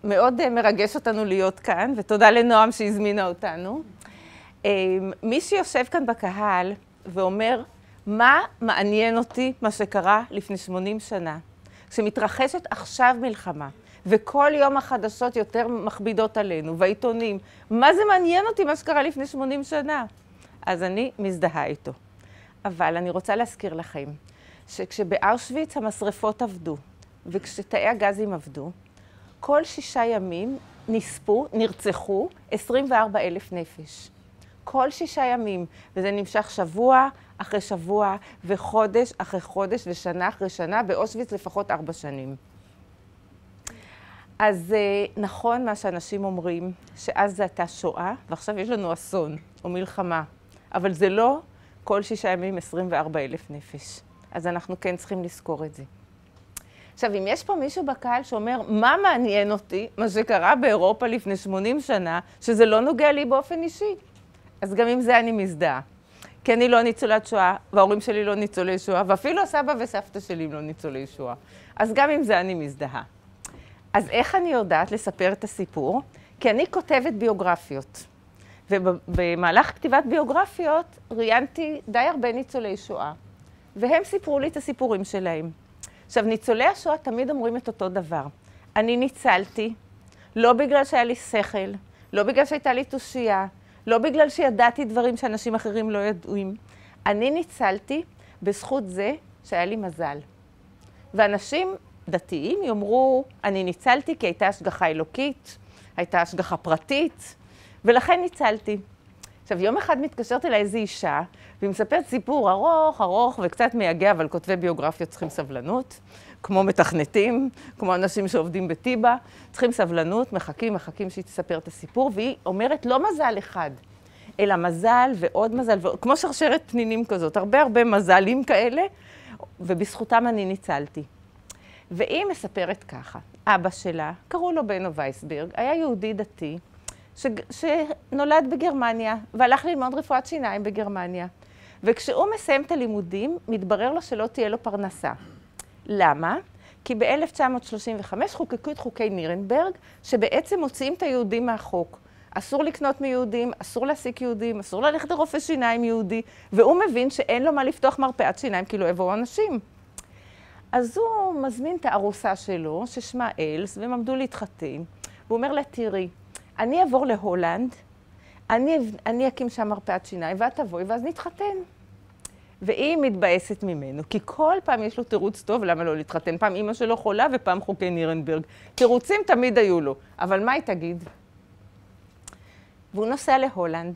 מאוד מרגש אותנו להיות כאן, ותודה לנועם שהזמינה אותנו. מי שיושב כאן בקהל ואומר, מה מעניין אותי מה שקרה לפני 80 שנה? כשמתרחשת עכשיו מלחמה, וכל יום החדשות יותר מכבידות עלינו, והעיתונים, מה זה מעניין אותי מה שקרה לפני 80 שנה? אז אני מזדהה איתו. אבל אני רוצה להזכיר לכם, שכשבאושוויץ המשרפות עבדו, וכשתאי הגזים עבדו, כל 6 ימים נרצחו 24,000 נפש. כל 6 ימים, וזה נמשך שבוע אחרי שבוע, וחודש אחרי חודש, ושנה אחרי שנה, באושוויץ לפחות 4 שנים. אז נכון מה שאנשים אומרים, שאז זה הייתה שואה, ועכשיו יש לנו אסון או מלחמה, אבל זה לא כל 6 ימים 24,000 נפש. אז אנחנו כן צריכים לזכור את זה. עכשיו, אם יש פה מישהו בקהל שאומר, מה מעניין אותי, מה שקרה באירופה לפני 80 שנה, שזה לא נוגע לי באופן אישי, אז גם עם זה אני מזדהה. כי אני לא ניצולת שואה, וההורים שלי לא ניצולי שואה, ואפילו הסבא וסבתא שלי הם לא ניצולי שואה. אז גם עם זה אני מזדהה. אז איך אני יודעת לספר את הסיפור? כי אני כותבת ביוגרפיות. ובמהלך כתיבת ביוגרפיות ראיינתי די הרבה ניצולי שואה, והם סיפרו לי את הסיפורים שלהם. עכשיו, ניצולי השואה תמיד אומרים את אותו דבר. אני ניצלתי, לא בגלל שהיה לי שכל, לא בגלל שהייתה לי תושייה, לא בגלל שידעתי דברים שאנשים אחרים לא ידעים. אני ניצלתי בזכות זה שהיה לי מזל. ואנשים דתיים יאמרו, אני ניצלתי כי הייתה השגחה אלוקית, הייתה השגחה פרטית, ולכן ניצלתי. עכשיו, יום אחד מתקשרת אליי איזו אישה, והיא מספרת סיפור ארוך וקצת מייגע, אבל כותבי ביוגרפיות צריכים סבלנות, כמו מתכנתים, כמו אנשים שעובדים בטיבה, צריכים סבלנות, מחכים שהיא תספר את הסיפור, והיא אומרת, לא מזל אחד, אלא מזל ועוד מזל, כמו שרשרת פנינים כזאת, הרבה מזלים כאלה, ובזכותם אני ניצלתי. והיא מספרת ככה, אבא שלה, קראו לו בנו וייסברג, היה יהודי דתי, שנולד בגרמניה, והלך ללמוד רפואת שיניים בגרמניה. וכשהוא מסיים את הלימודים, מתברר לו שלא תהיה לו פרנסה. למה? כי ב-1935 חוקקו את חוקי נירנברג, שבעצם מוציאים את היהודים מהחוק. אסור לקנות מיהודים, אסור להעסיק יהודים, אסור ללכת לרופא שיניים יהודי, והוא מבין שאין לו מה לפתוח מרפאת שיניים, כי לא יבואו אנשים. אז הוא מזמין את הארוסה שלו, ששמה אלס, והם עמדו להתחתן. והוא אומר לה, תראי, אני אעבור להולנד, אני אקים שם מרפאת שיניים, ואת תבואי, ואז נתחתן. והיא מתבאסת ממנו, כי כל פעם יש לו תירוץ טוב, למה לא להתחתן? פעם אמא שלו חולה, ופעם חוקי נירנברג. תירוצים תמיד היו לו, אבל מה היא תגיד? והוא נוסע להולנד,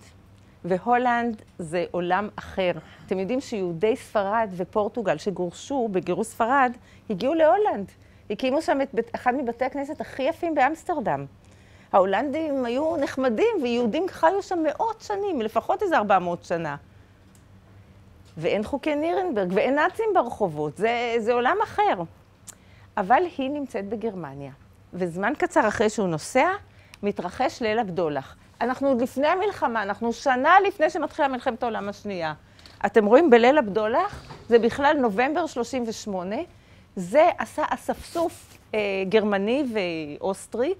והולנד זה עולם אחר. אתם יודעים שיהודי ספרד ופורטוגל שגורשו בגירוש ספרד, הגיעו להולנד. הקימו שם את אחד מבתי הכנסת הכי יפים באמסטרדם. ההולנדים היו נחמדים, ויהודים חיו שם מאות שנים, לפחות איזה 400 שנה. ואין חוקי נירנברג, ואין נאצים ברחובות, זה עולם אחר. אבל היא נמצאת בגרמניה, וזמן קצר אחרי שהוא נוסע, מתרחש ליל הבדולח. אנחנו עוד לפני המלחמה, אנחנו שנה לפני שמתחילה מלחמת העולם השנייה. אתם רואים בליל הבדולח, זה בכלל נובמבר 38, זה עשה אספסוף גרמני ואוסטרי,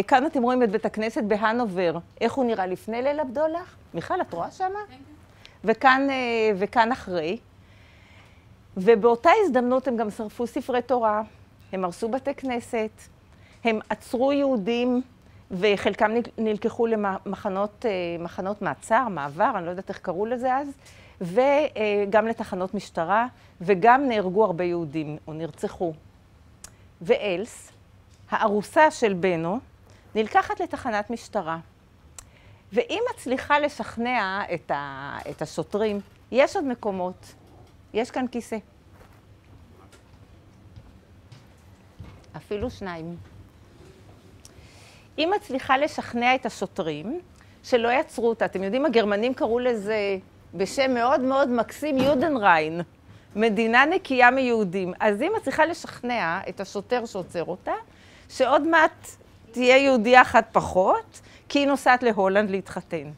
כאן אתם רואים את בית הכנסת בהנובר, איך הוא נראה לפני ליל הבדולח? מיכל, את רואה שמה? וכאן אחרי. ובאותה הזדמנות הם גם שרפו ספרי תורה, הם הרסו בתי כנסת, הם עצרו יהודים, וחלקם נלקחו למחנות מעצר, מעבר, אני לא יודעת איך קראו לזה אז, וגם לתחנות משטרה, וגם נהרגו הרבה יהודים, או נרצחו. ואלס, הארוסה של בנו, נלקחת לתחנת משטרה. והיא מצליחה לשכנע את השוטרים, יש עוד מקומות, יש כאן כיסא. אפילו 2. היא מצליחה לשכנע את השוטרים שלא יצרו אותה. אתם יודעים, הגרמנים קראו לזה בשם מאוד מאוד מקסים יודנריין, מדינה נקייה מיהודים. אז היא מצליחה לשכנע את השוטר שעוצר אותה, שעוד מעט תהיה יהודייה אחת פחות, כי היא נוסעת להולנד להתחתן.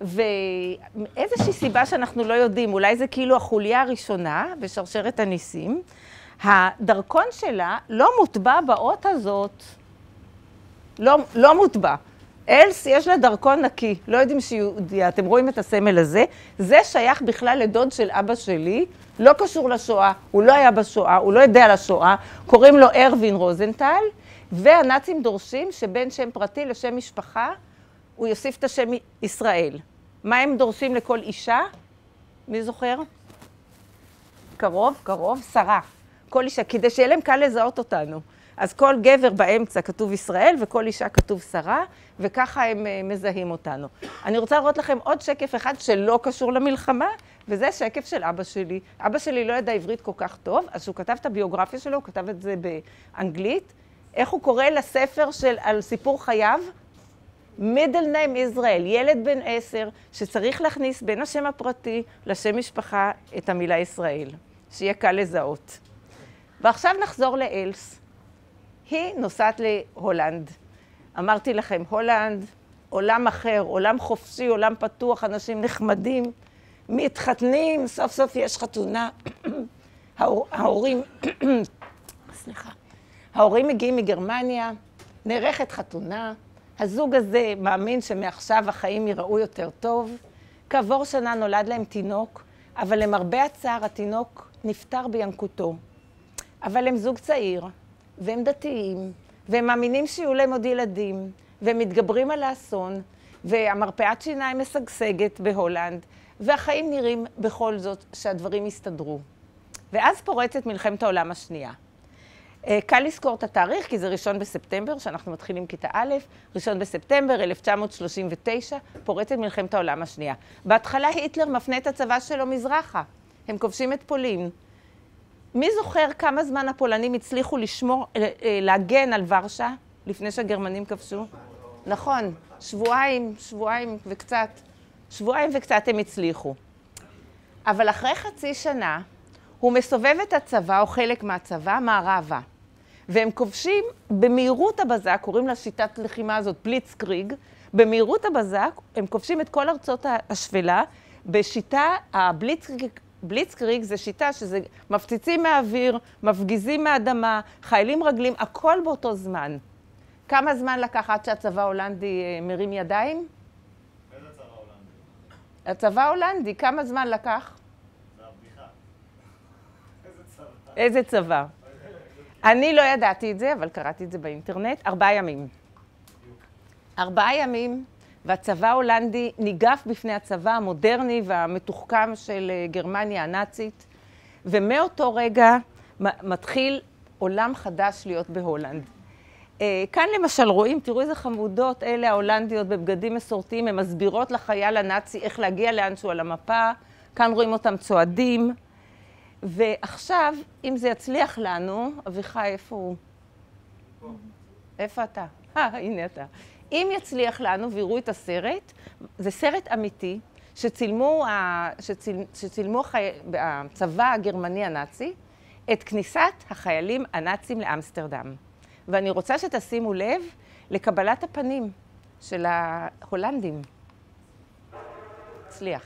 ואיזושהי סיבה שאנחנו לא יודעים, אולי זה כאילו החוליה הראשונה בשרשרת הניסים, הדרכון שלה לא מוטבע באות הזאת לא מוטבע. אלס יש לה דרכון נקי, לא יודעים שהיא יהודיה. אתם רואים את הסמל הזה? זה שייך בכלל לדוד של אבא שלי, לא קשור לשואה, הוא לא היה בשואה, הוא לא יודע על השואה, קוראים לו ארווין רוזנטל, והנאצים דורשים שבין שם פרטי לשם משפחה, הוא יוסיף את השם ישראל. מה הם דורשים לכל אישה? מי זוכר? קרוב, שרה. כל אישה, כדי שיהיה להם קל לזהות אותנו. אז כל גבר באמצע כתוב ישראל, וכל אישה כתוב שרה, וככה הם מזהים אותנו. אני רוצה לראות לכם עוד שקף אחד שלא קשור למלחמה, וזה שקף של אבא שלי. אבא שלי לא ידע עברית כל כך טוב, אז כשהוא כתב את הביוגרפיה שלו, הוא כתב את זה באנגלית. איך הוא קורא לספר על סיפור חייו? middle name Israel, ילד בן 10, שצריך להכניס בין השם הפרטי לשם משפחה את המילה ישראל, שיהיה קל לזהות. ועכשיו נחזור לאלס. היא נוסעת להולנד. אמרתי לכם, הולנד, עולם אחר, עולם חופשי, עולם פתוח, אנשים נחמדים, מתחתנים, סוף סוף יש חתונה. ההורים מגיעים מגרמניה, נערכת חתונה, הזוג הזה מאמין שמעכשיו החיים ייראו יותר טוב. כעבור שנה נולד להם תינוק, אבל למרבה הצער התינוק נפטר בינקותו. אבל הם זוג צעיר, והם דתיים, והם מאמינים שיהיו להם עוד ילדים, והם מתגברים על האסון, והמרפאת שיניים משגשגת בהולנד, והחיים נראים בכל זאת שהדברים יסתדרו. ואז פורצת מלחמת העולם השנייה. קל לזכור את התאריך, כי זה 1 בספטמבר, שאנחנו מתחילים כיתה א', 1 בספטמבר 1939, פורצת מלחמת העולם השנייה. בהתחלה היטלר מפנה את הצבא שלו מזרחה. הם כובשים את פולין. מי זוכר כמה זמן הפולנים הצליחו להגן על ורשה לפני שהגרמנים כבשו? נכון, שבועיים וקצת הם הצליחו. אבל אחרי חצי שנה, הוא מסובב את הצבא, או חלק מהצבא, מערבה. והם כובשים במהירות הבזק, קוראים לשיטת לחימה הזאת בליצקריג, במהירות הבזק הם כובשים את כל ארצות השפלה, בשיטה בליצקריג זה שיטה שזה מפציצים מהאוויר, מפגיזים מהאדמה, חיילים רגלים, הכל באותו זמן. כמה זמן לקח עד שהצבא ההולנדי מרים ידיים? איזה צבא הולנדי? הצבא ההולנדי, כמה זמן לקח? זה הבדיחה. איזה צבא? אני לא ידעתי את זה, אבל קראתי את זה באינטרנט. 4 ימים. 4 ימים, והצבא ההולנדי ניגף בפני הצבא המודרני והמתוחכם של גרמניה הנאצית, ומאותו רגע מתחיל עולם חדש להיות בהולנד. כאן למשל רואים, תראו איזה חמודות, אלה ההולנדיות בבגדים מסורתיים, הן מסבירות לחייל הנאצי איך להגיע לאנשהו על המפה, כאן רואים אותם צועדים, ועכשיו, אם זה יצליח לנו, אביחי, איפה הוא? איפה אתה? הנה אתה. אם יצליח לנו ויראו את הסרט, זה סרט אמיתי שצילמו הצבא הגרמני הנאצי את כניסת החיילים הנאצים לאמסטרדם. ואני רוצה שתשימו לב לקבלת הפנים של ההולנדים. הצליח.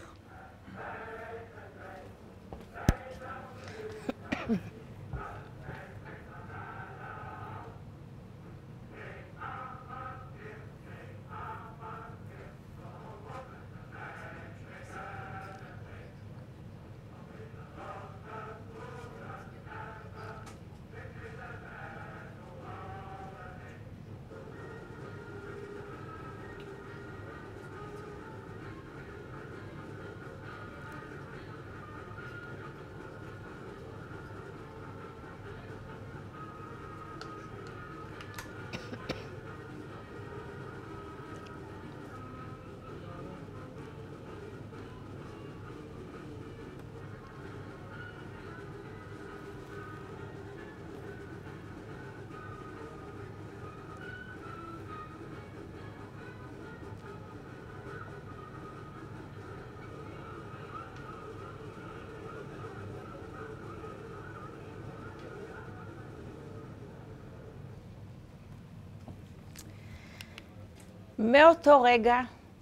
מאותו רגע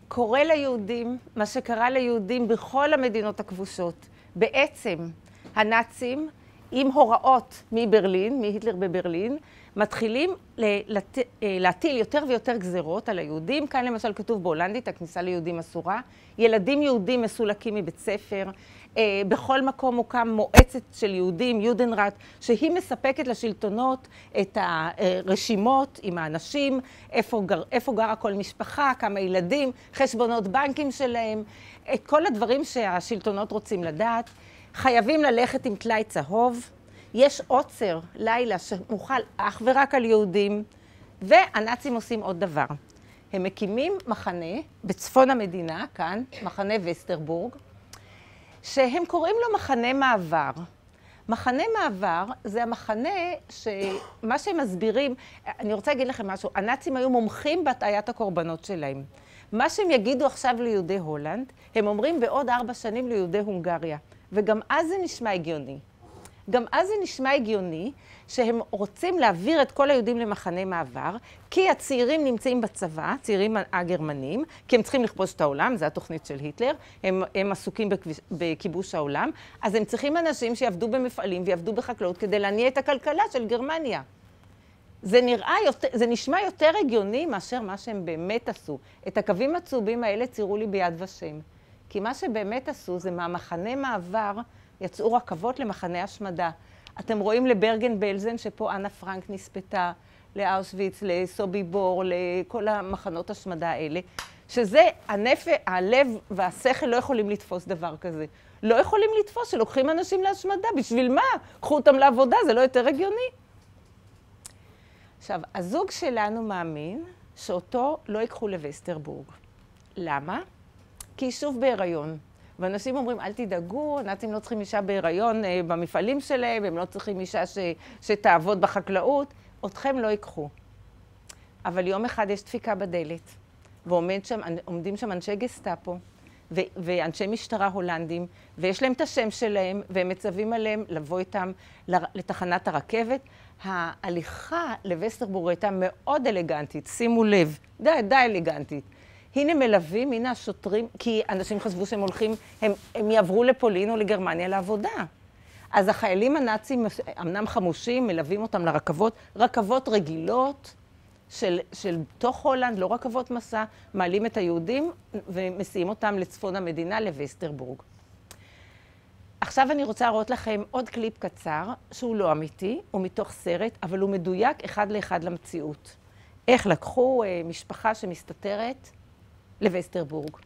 קורה ליהודים מה שקרה ליהודים בכל המדינות הכבושות. בעצם הנאצים, עם הוראות מברלין, מהיטלר בברלין, מתחילים להטיל יותר ויותר גזרות על היהודים. כאן למשל כתוב בהולנדית, הכניסה ליהודים אסורה. ילדים יהודים מסולקים מבית ספר. בכל מקום מוקם מועצת של יהודים, יודנראט, שהיא מספקת לשלטונות את הרשימות עם האנשים, איפה גרה כל משפחה, כמה ילדים, חשבונות בנקים שלהם, את כל הדברים שהשלטונות רוצים לדעת. חייבים ללכת עם טלאי צהוב. יש עוצר לילה שמוכל אך ורק על יהודים, והנאצים עושים עוד דבר. הם מקימים מחנה בצפון המדינה, כאן, מחנה וסטרבורג, שהם קוראים לו מחנה מעבר. מחנה מעבר זה המחנה שמה שהם מסבירים, אני רוצה להגיד לכם משהו, הנאצים היו מומחים בהטעיית הקורבנות שלהם. מה שהם יגידו עכשיו ליהודי הולנד, הם אומרים בעוד 4 שנים ליהודי הונגריה. וגם אז זה נשמע הגיוני. גם אז זה נשמע הגיוני שהם רוצים להעביר את כל היהודים למחנה מעבר, כי הצעירים נמצאים בצבא, הצעירים הגרמנים, כי הם צריכים לכבוש את העולם, זו התוכנית של היטלר, הם עסוקים בכיבוש העולם, אז הם צריכים אנשים שיעבדו במפעלים ויעבדו בחקלאות כדי להניע את הכלכלה של גרמניה. זה נשמע יותר הגיוני מאשר מה שהם באמת עשו. את הקווים הצהובים האלה ציירו לי ביד ושם. כי מה שבאמת עשו זה מהמחנה מעבר יצאו רכבות למחנה השמדה. אתם רואים לברגן בלזן שפה אנה פרנק נספתה, לאושוויץ, לסוביבור, לכל המחנות השמדה האלה, שזה הלב והשכל לא יכולים לתפוס דבר כזה. לא יכולים לתפוס שלוקחים אנשים להשמדה. בשביל מה? קחו אותם לעבודה, זה לא יותר הגיוני. עכשיו, הזוג שלנו מאמין שאותו לא ייקחו לווסטרבורג. למה? כי היא שוב בהיריון. ואנשים אומרים, אל תדאגו, הנאצים לא צריכים אישה בהיריון במפעלים שלהם, הם לא צריכים אישה שתעבוד בחקלאות, אתכם לא ייקחו. אבל יום אחד יש דפיקה בדלת, ועומדים שם אנשי גסטאפו, ואנשי משטרה הולנדים, ויש להם את השם שלהם, והם מצווים עליהם לבוא איתם לתחנת הרכבת. ההליכה לווסטרבורג הייתה מאוד אלגנטית, שימו לב, די אלגנטית. הנה מלווים, הנה השוטרים, כי אנשים חשבו שהם הולכים, הם יעברו לפולין או לגרמניה לעבודה. אז החיילים הנאצים, אמנם חמושים, מלווים אותם לרכבות, רכבות רגילות של תוך הולנד, לא רכבות מסע, מעלים את היהודים ומסיעים אותם לצפון המדינה, לווסטרבורג. עכשיו אני רוצה להראות לכם עוד קליפ קצר, שהוא לא אמיתי, הוא מתוך סרט, אבל הוא מדויק אחד לאחד למציאות. איך לקחו משפחה שמסתתרת לווסטרבורג.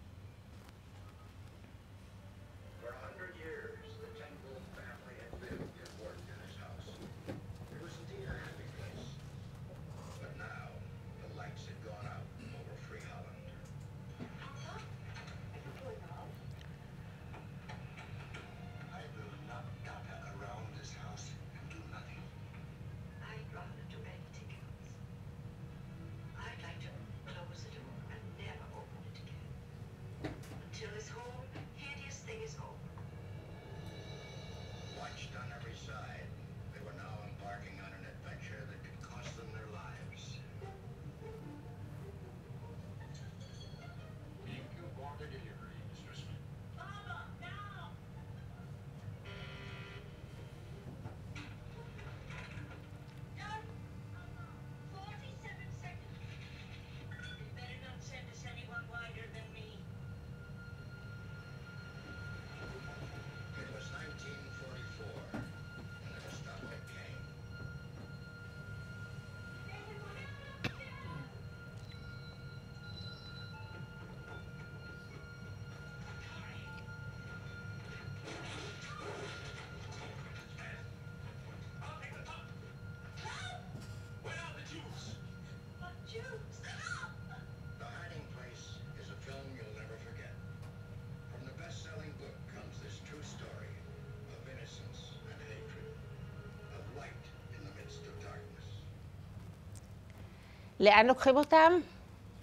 לאן לוקחים אותם?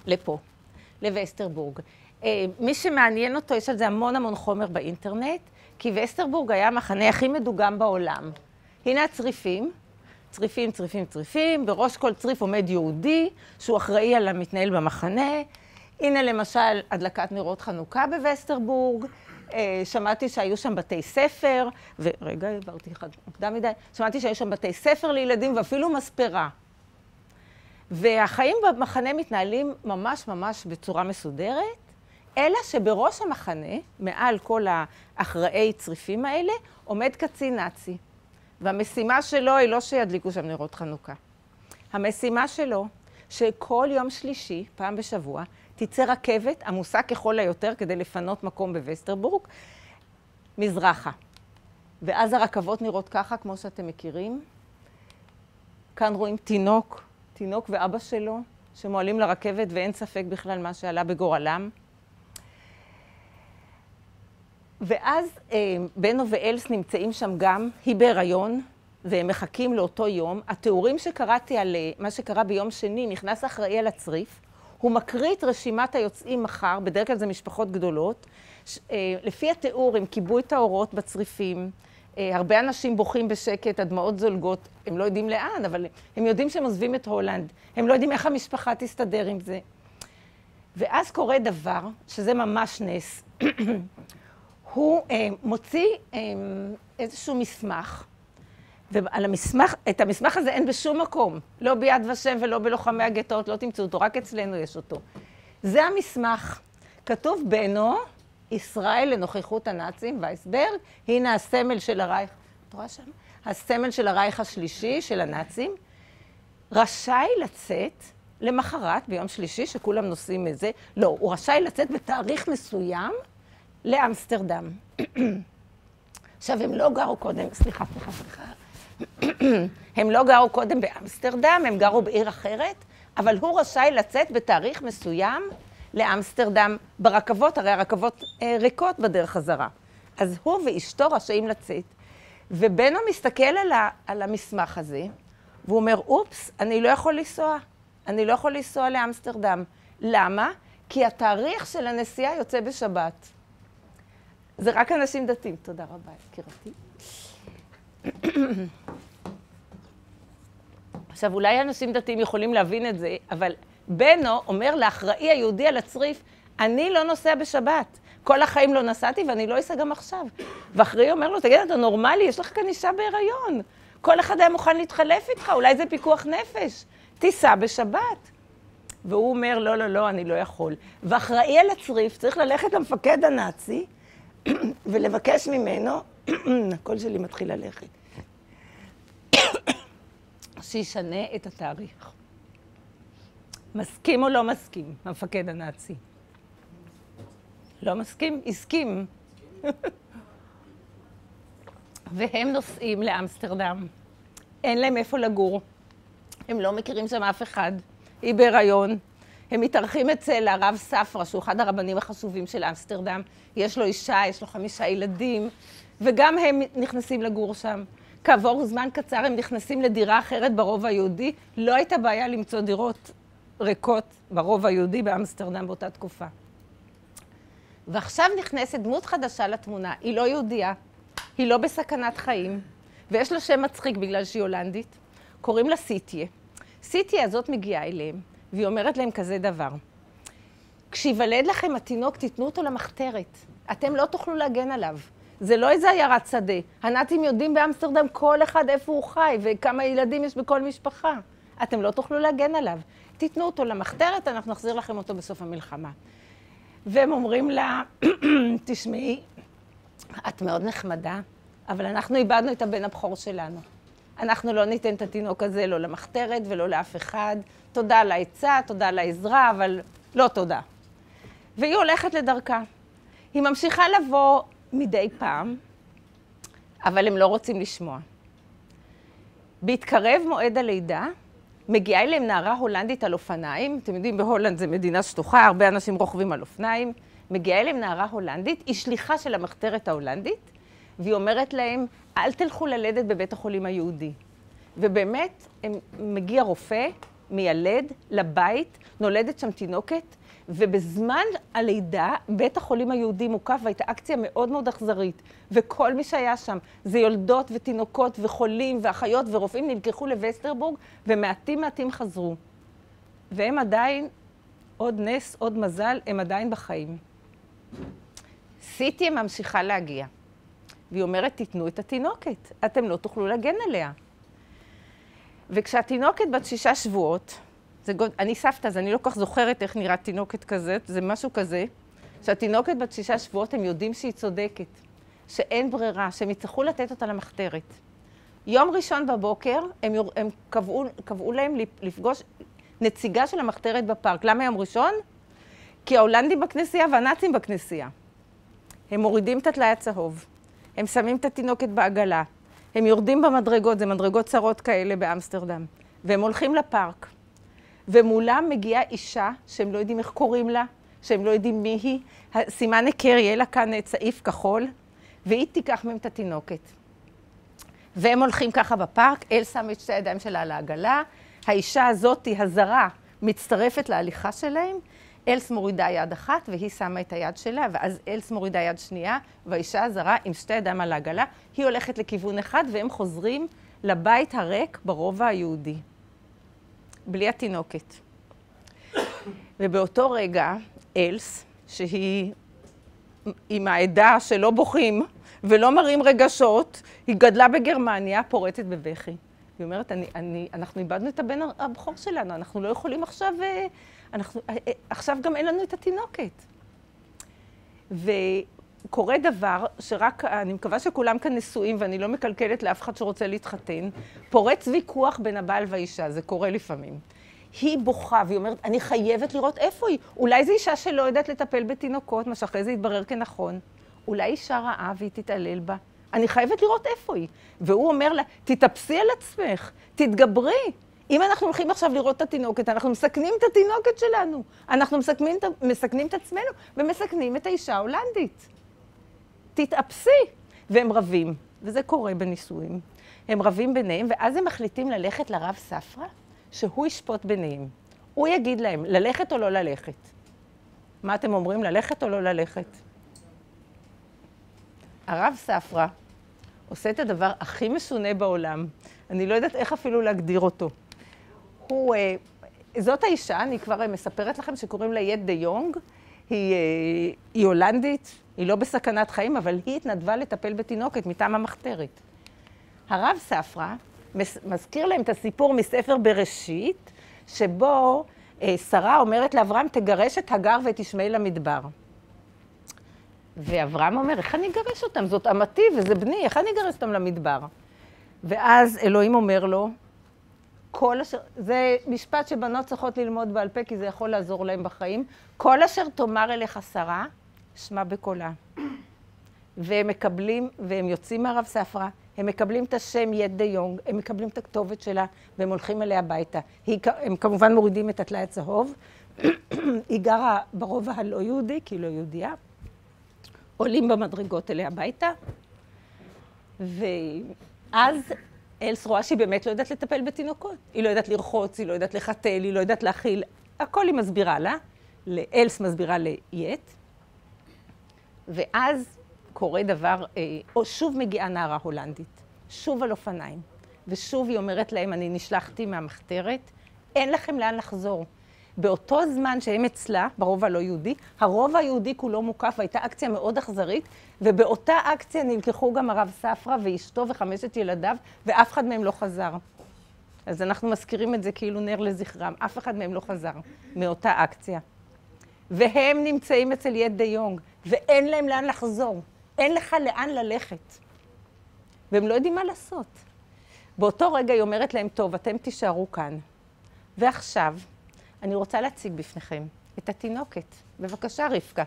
לפה, לווסטרבורג. מי שמעניין אותו, יש על זה המון חומר באינטרנט, כי ווסטרבורג היה המחנה הכי מדוגם בעולם. הנה הצריפים, צריפים, בראש כל צריף עומד יהודי, שהוא אחראי על המתנהל במחנה. הנה למשל הדלקת נרות חנוכה בווסטרבורג, שמעתי שהיו שם בתי ספר, ורגע, עברתי אחד מוקדם מדי, שמעתי שהיו שם בתי ספר לילדים ואפילו מספרה. והחיים במחנה מתנהלים ממש ממש בצורה מסודרת, אלא שבראש המחנה, מעל כל האחראי צריפים האלה, עומד קצין נאצי. והמשימה שלו היא לא שידליקו שם נרות חנוכה. המשימה שלו, שכל יום שלישי, פעם בשבוע, תצא רכבת עמוסה ככל היותר כדי לפנות מקום בווסטרבורג, מזרחה. ואז הרכבות נראות ככה, כמו שאתם מכירים. כאן רואים תינוק ואבא שלו, שמועלים לרכבת ואין ספק בכלל מה שעלה בגורלם. ואז בנו ואלס נמצאים שם גם, היא בהיריון, והם מחכים לאותו יום. התיאורים שקראתי על מה שקרה ביום שני, נכנס אחראי על הצריף, הוא מקריא את רשימת היוצאים מחר, בדרך כלל זה משפחות גדולות. לפי התיאור הם קיבו את האורות בצריפים, הרבה אנשים בוכים בשקט, הדמעות זולגות, הם לא יודעים לאן, אבל הם יודעים שהם עוזבים את הולנד, הם לא יודעים איך המשפחה תסתדר עם זה. ואז קורה דבר, שזה ממש נס. הוא מוציא איזשהו מסמך, ואת המסמך הזה אין בשום מקום, לא ביד ושם ולא בלוחמי הגטאות, לא תמצאו אותו, רק אצלנו יש אותו. זה המסמך, כתוב בנו, ישראל לנוכחות הנאצים, וייסברג, הנה הסמל של הרייך, את רואה שם? הסמל של הרייך השלישי, של הנאצים, רשאי לצאת למחרת, ביום שלישי, שכולם נוסעים את זה, לא, הוא רשאי לצאת בתאריך מסוים לאמסטרדם. עכשיו, הם לא גרו קודם, סליחה. הם לא גרו קודם באמסטרדם, הם גרו בעיר אחרת, אבל הוא רשאי לצאת בתאריך מסוים לאמסטרדם ברכבות, הרי הרכבות ריקות בדרך חזרה. אז הוא ואשתו רשאים לצאת. ובנו מסתכל על המסמך הזה, והוא אומר, אופס, אני לא יכול לנסוע. אני לא יכול לנסוע לאמסטרדם. למה? כי התאריך של הנסיעה יוצא בשבת. זה רק אנשים דתיים. תודה רבה, יקירתי. עכשיו, אולי אנשים דתיים יכולים להבין את זה, אבל בנו אומר לאחראי היהודי על הצריף, אני לא נוסע בשבת. כל החיים לא נסעתי ואני לא אסע גם עכשיו. ואחראי אומר לו, תגיד, אתה נורמלי, יש לך כאן אישה בהיריון. כל אחד היה מוכן להתחלף איתך, אולי זה פיקוח נפש. תיסע בשבת. והוא אומר, לא, אני לא יכול. ואחראי על הצריף צריך ללכת למפקד הנאצי, ולבקש ממנו, הקול שלי מתחיל ללכת, שישנה את התאריך. מסכים או לא מסכים, המפקד הנאצי? לא מסכים? הסכים. והם נוסעים לאמסטרדם. אין להם איפה לגור. הם לא מכירים שם אף אחד. היא בהיריון. הם מתארחים אצל הרב ספרא, שהוא אחד הרבנים החשובים של אמסטרדם. יש לו אישה, יש לו 5 ילדים, וגם הם נכנסים לגור שם. כעבור זמן קצר הם נכנסים לדירה אחרת ברובע היהודי. לא הייתה בעיה למצוא דירות ריקות ברובע היהודי באמסטרדם באותה תקופה. ועכשיו נכנסת דמות חדשה לתמונה. היא לא יהודייה, היא לא בסכנת חיים, ויש לה שם מצחיק בגלל שהיא הולנדית. קוראים לה סיטיה. סיטיה הזאת מגיעה אליהם, והיא אומרת להם כזה דבר. כשיוולד לכם התינוק, תיתנו אותו למחתרת. אתם לא תוכלו להגן עליו. זה לא איזה עיירת שדה. הנאצים יודעים באמסטרדם כל אחד איפה הוא חי, וכמה ילדים יש בכל משפחה. אתם לא תוכלו להגן עליו. תיתנו אותו למחתרת, אנחנו נחזיר לכם אותו בסוף המלחמה. והם אומרים לה, תשמעי, את מאוד נחמדה, אבל אנחנו איבדנו את הבן הבכור שלנו. אנחנו לא ניתן את התינוק הזה לא למחתרת ולא לאף אחד. תודה על העצה, תודה על העזרה, אבל לא תודה. והיא הולכת לדרכה. היא ממשיכה לבוא מדי פעם, אבל הם לא רוצים לשמוע. בהתקרב מועד הלידה, מגיעה אליהם נערה הולנדית על אופניים. אתם יודעים, בהולנד זה מדינה שטוחה, הרבה אנשים רוכבים על אופניים. מגיעה אליהם נערה הולנדית, היא שליחה של המחתרת ההולנדית, והיא אומרת להם, אל תלכו ללדת בבית החולים היהודי. ובאמת, מגיע רופא, מיילד, לבית, נולדת שם תינוקת, ובזמן הלידה, בית החולים היהודי מוקף, והייתה אקציה מאוד מאוד אכזרית. וכל מי שהיה שם, זה יולדות ותינוקות וחולים ואחיות ורופאים נלקחו לווסטרבורג, ומעטים חזרו. והם עדיין, עוד נס, עוד מזל, הם עדיין בחיים. סיטיה ממשיכה להגיע. והיא אומרת, תיתנו את התינוקת, אתם לא תוכלו להגן עליה. וכשהתינוקת בת 6 שבועות, אני סבתא, אז אני לא כל כך זוכרת איך נראית תינוקת כזאת, זה משהו כזה, שהתינוקת בת 6 שבועות, הם יודעים שהיא צודקת, שאין ברירה, שהם יצטרכו לתת אותה למחתרת. יום ראשון בבוקר, הם קבעו להם לפגוש נציגה של המחתרת בפארק. למה יום ראשון? כי ההולנדים בכנסייה והנאצים בכנסייה. הם מורידים את הטלאי הצהוב, הם שמים את התינוקת בעגלה, הם יורדים במדרגות, זה מדרגות צרות כאלה באמסטרדם, והם הולכים לפארק. ומולם מגיעה אישה שהם לא יודעים איך קוראים לה, שהם לא יודעים מי היא. סימן היכר, יהיה לה כאן צעיף כחול, והיא תיקח מהם את התינוקת. והם הולכים ככה בפארק, אל שם את שתי הידיים שלה על העגלה, האישה הזאת, הזרה, מצטרפת להליכה שלהם, אלס מורידה יד אחת והיא שמה את היד שלה, ואז אלס מורידה יד שנייה, והאישה הזרה עם שתי ידיים על העגלה, היא הולכת לכיוון אחד והם חוזרים לבית הריק ברובע היהודי. בלי התינוקת. ובאותו רגע, אלס, שהיא עם העדה שלא בוכים ולא מראים רגשות, היא גדלה בגרמניה, פורצת בבכי. היא אומרת, אנחנו איבדנו את הבן הבכור שלנו, אנחנו לא יכולים עכשיו גם אין לנו את התינוקת. וקורה דבר שרק, אני מקווה שכולם כאן נשואים ואני לא מקלקלת לאף אחד שרוצה להתחתן, פורץ ויכוח בין הבעל והאישה, זה קורה לפעמים. היא בוכה והיא אומרת, אני חייבת לראות איפה היא. אולי זו אישה שלא יודעת לטפל בתינוקות, מה שאחרי זה יתברר כנכון. אולי אישה רעה והיא תתעלל בה. אני חייבת לראות איפה היא. והוא אומר לה, תתאפסי על עצמך, תתגברי. אם אנחנו הולכים עכשיו לראות את התינוקת, אנחנו מסכנים את התינוקת שלנו. אנחנו מסכנים את עצמנו ומסכנים את האישה ההולנדית. תתאפסי. והם רבים, וזה קורה בנישואים. הם רבים ביניהם, ואז הם מחליטים ללכת לרב ספרא, שהוא ישפוט ביניהם. הוא יגיד להם, ללכת או לא ללכת. מה אתם אומרים, ללכת או לא ללכת? הרב ספרא עושה את הדבר הכי משונה בעולם. אני לא יודעת איך אפילו להגדיר אותו. זאת האישה, אני כבר מספרת לכם שקוראים לה יט דה יונג. היא הולנדית, היא לא בסכנת חיים, אבל היא התנדבה לטפל בתינוקת מטעם המחתרת. הרב ספרא מזכיר להם את הסיפור מספר בראשית, שבו שרה אומרת לאברהם, תגרש את הגר ואת ישמעאל למדבר. ואברהם אומר, איך אני אגרש אותם? זאת אמתי וזה בני, איך אני אגרש אותם למדבר? ואז אלוהים אומר לו, זה משפט שבנות צריכות ללמוד בעל פה, כי זה יכול לעזור להם בחיים. כל אשר תאמר אליך שרה, שמע בקולה. והם מקבלים, והם יוצאים מהרב ספרא, הם מקבלים את השם יט דה יונג, הם מקבלים את הכתובת שלה, והם הולכים אליה הביתה. הם כמובן מורידים את הטלאי הצהוב. היא גרה ברובע הלא יהודי, כי היא לא יהודייה. עולים במדרגות אליה הביתה. ואז אלס רואה שהיא באמת לא יודעת לטפל בתינוקות. היא לא יודעת לרחוץ, היא לא יודעת לחתל, היא לא יודעת להכיל. הכל היא מסבירה לה. אלס מסבירה ליט. ואז קורה דבר, או שוב מגיעה נערה הולנדית, שוב על אופניים, ושוב היא אומרת להם, אני נשלחתי מהמחתרת, אין לכם לאן לחזור. באותו זמן שהם אצלה, ברובע הלא יהודי, הרובע היהודי כולו מוקף, והייתה אקציה מאוד אכזרית, ובאותה אקציה נלקחו גם הרב ספרא ואשתו ו5 ילדיו, ואף אחד מהם לא חזר. אז אנחנו מזכירים את זה כאילו נר לזכרם, אף אחד מהם לא חזר מאותה אקציה. והם נמצאים אצל יט דה יונג, ואין להם לאן לחזור. אין לך לאן ללכת. והם לא יודעים מה לעשות. באותו רגע היא אומרת להם, טוב, אתם תישארו כאן. ועכשיו, אני רוצה להציג בפניכם את התינוקת. בבקשה, רבקה.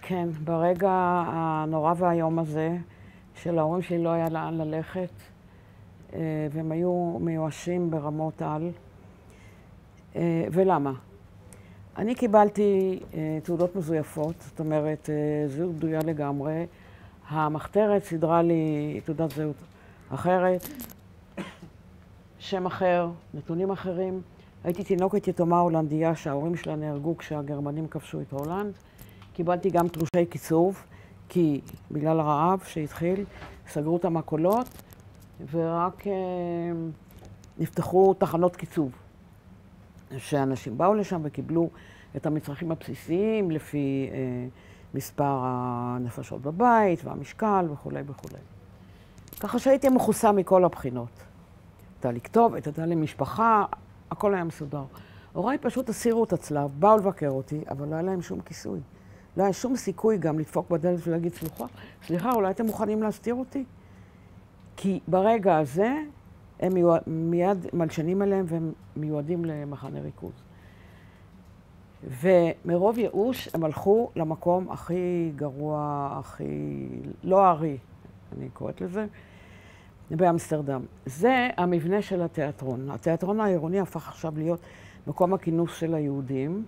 כן, ברגע הנורא והיום הזה, שלהורים שלי לא היה לאן ללכת, והם היו מיואשים ברמות על. ולמה? אני קיבלתי תעודות מזויפות, זאת אומרת, זהות בדויה לגמרי. המחתרת סידרה לי תעודת זהות אחרת, שם אחר, נתונים אחרים. הייתי תינוקת יתומה הולנדיה שההורים שלה נהרגו כשהגרמנים כבשו את הולנד. קיבלתי גם תלושי קיצוב, כי בגלל הרעב שהתחיל, סגרו את המכולות, ורק נפתחו תחנות קיצוב. שאנשים באו לשם וקיבלו את המצרכים הבסיסיים לפי מספר הנפשות בבית והמשקל וכו' וכו'. ככה שהייתי מכוסה מכל הבחינות. הייתה לי כתובת, הייתה לי משפחה, הכל היה מסודר. הוריי פשוט הסירו את הצלב, באו לבקר אותי, אבל לא היה להם שום כיסוי. לא היה שום סיכוי גם לדפוק בדלת ולהגיד, סליחה, אולי אתם מוכנים להסתיר אותי? כי ברגע הזה הם מיד מלשנים אליהם והם מיועדים למחנה ריכוז. ומרוב ייאוש הם הלכו למקום הכי גרוע, הכי לא ערי, אני קוראת לזה, באמסטרדם. זה המבנה של התיאטרון. התיאטרון העירוני הפך עכשיו להיות מקום הכינוס של היהודים,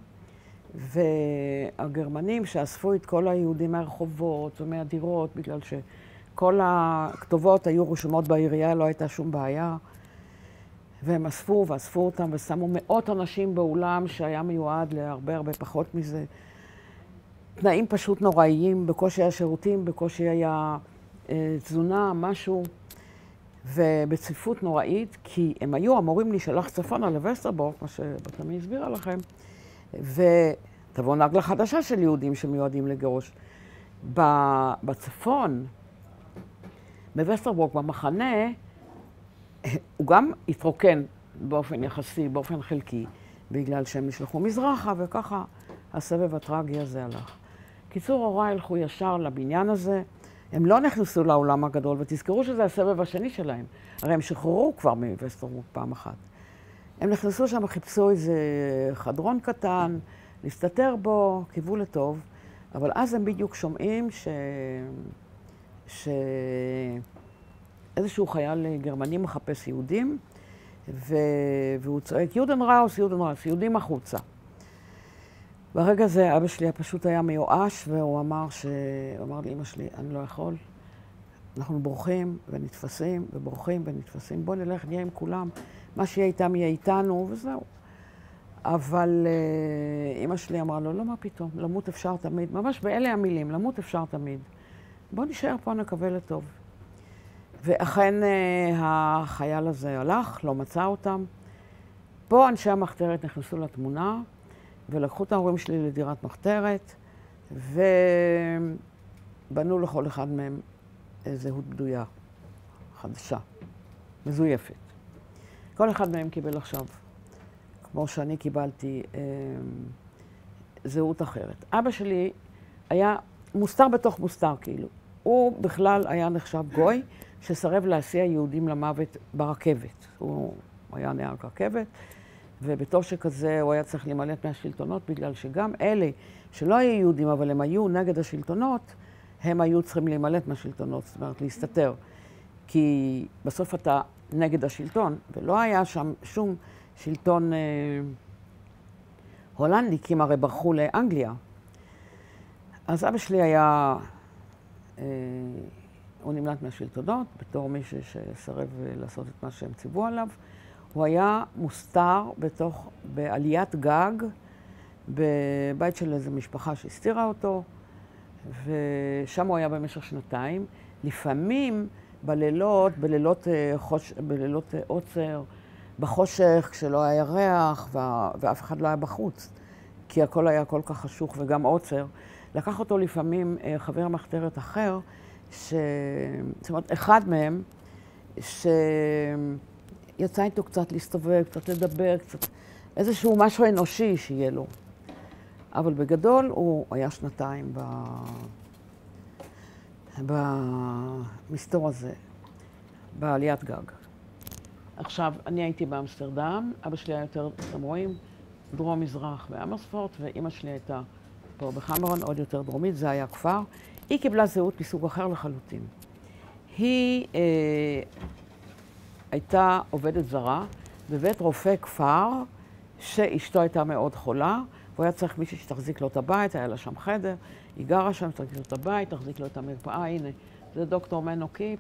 והגרמנים שאספו את כל היהודים מהרחובות ומהדירות, בגלל שכל הכתובות היו רשומות בעירייה, לא הייתה שום בעיה. והם אספו ואספו אותם ושמו מאות אנשים באולם שהיה מיועד להרבה הרבה פחות מזה. תנאים פשוט נוראיים, בקושי היה שירותים, בקושי היה תזונה, משהו. ובצפיפות נוראית, כי הם היו אמורים להישלח צפונה לווסטרבורג, מה שבתמי הסבירה לכם, ותבוא נגלה חדשה של יהודים שמיועדים לגירוש. בצפון, בווסטרבורג, במחנה, הוא גם התרוקן באופן יחסי, באופן חלקי, בגלל שהם נשלחו מזרחה, וככה הסבב הטרגי הזה הלך. קיצור, הוריי הלכו ישר לבניין הזה, הם לא נכנסו לעולם הגדול, ותזכרו שזה הסבב השני שלהם. הרי הם שחררו כבר מווסטרבורג פעם אחת. הם נכנסו שם, חיפשו איזה חדרון קטן, להסתתר בו, קיוו לטוב, אבל אז הם בדיוק שומעים איזשהו חייל גרמני מחפש יהודים, והוא צועק, יודן ראוס, יהודים החוצה. ברגע זה אבא שלי פשוט היה מיואש, והוא אמר לאמא שלי, אני לא יכול, אנחנו בורחים ונתפסים, ובורחים ונתפסים, בוא נלך, נהיה עם כולם, מה שיהיה איתם יהיה איתנו, וזהו. אבל אמא שלי אמרה לו, לא, מה פתאום, למות אפשר תמיד, ממש באלה המילים, למות אפשר תמיד. בוא נשאר פה, נקווה לטוב. ואכן החייל הזה הלך, לא מצא אותם. פה אנשי המחתרת נכנסו לתמונה, ולקחו את ההורים שלי לדירת מחתרת, ובנו לכל אחד מהם זהות בדויה, חדשה, מזויפת. כל אחד מהם קיבל עכשיו, כמו שאני קיבלתי, זהות אחרת. אבא שלי היה מוסתר בתוך מוסתר, כאילו. הוא בכלל היה נחשב גוי, שסרב להסיע יהודים למוות ברכבת. הוא היה נהג רכבת, ובתור שכזה הוא היה צריך להימלט מהשלטונות, בגלל שגם אלה שלא היו יהודים, אבל הם היו נגד השלטונות, הם היו צריכים להימלט מהשלטונות, זאת אומרת, להסתתר. כי בסוף אתה נגד השלטון, ולא היה שם שום שלטון הולנדי, כי הם הרי ברחו לאנגליה. אז אבא שלי היה, הוא נמלט מהשלטונות, בתור מישהו שסרב לעשות את מה שהם ציוו עליו. הוא היה מוסתר בעליית גג, בבית של איזו משפחה שהסתירה אותו, ושם הוא היה במשך שנתיים. לפעמים בלילות עוצר, בחושך, כשלא היה ריח, ואף אחד לא היה בחוץ, כי הכל היה כל כך חשוך וגם עוצר. לקח אותו לפעמים חבר מחתרת אחר, זאת אומרת, אחד מהם, יצא איתו קצת להסתובב, קצת לדבר, קצת איזשהו משהו אנושי שיהיה לו. אבל בגדול הוא היה שנתיים במסתור הזה, בעליית גג. עכשיו, אני הייתי באמסטרדם, אבא שלי היה יותר, אתם רואים, דרום-מזרח באמרספורט, ואימא שלי הייתה פה בחמרון, עוד יותר דרומית, זה היה כפר. היא קיבלה זהות מסוג אחר לחלוטין. היא הייתה עובדת זרה בבית רופא כפר, שאשתו הייתה מאוד חולה, והוא היה צריך מישהי שתחזיק לו את הבית, היה לה שם חדר, היא גרה שם, תחזיק לו את הבית, תחזיק לו את המרפאה, הנה, זה דוקטור מנו קיפ.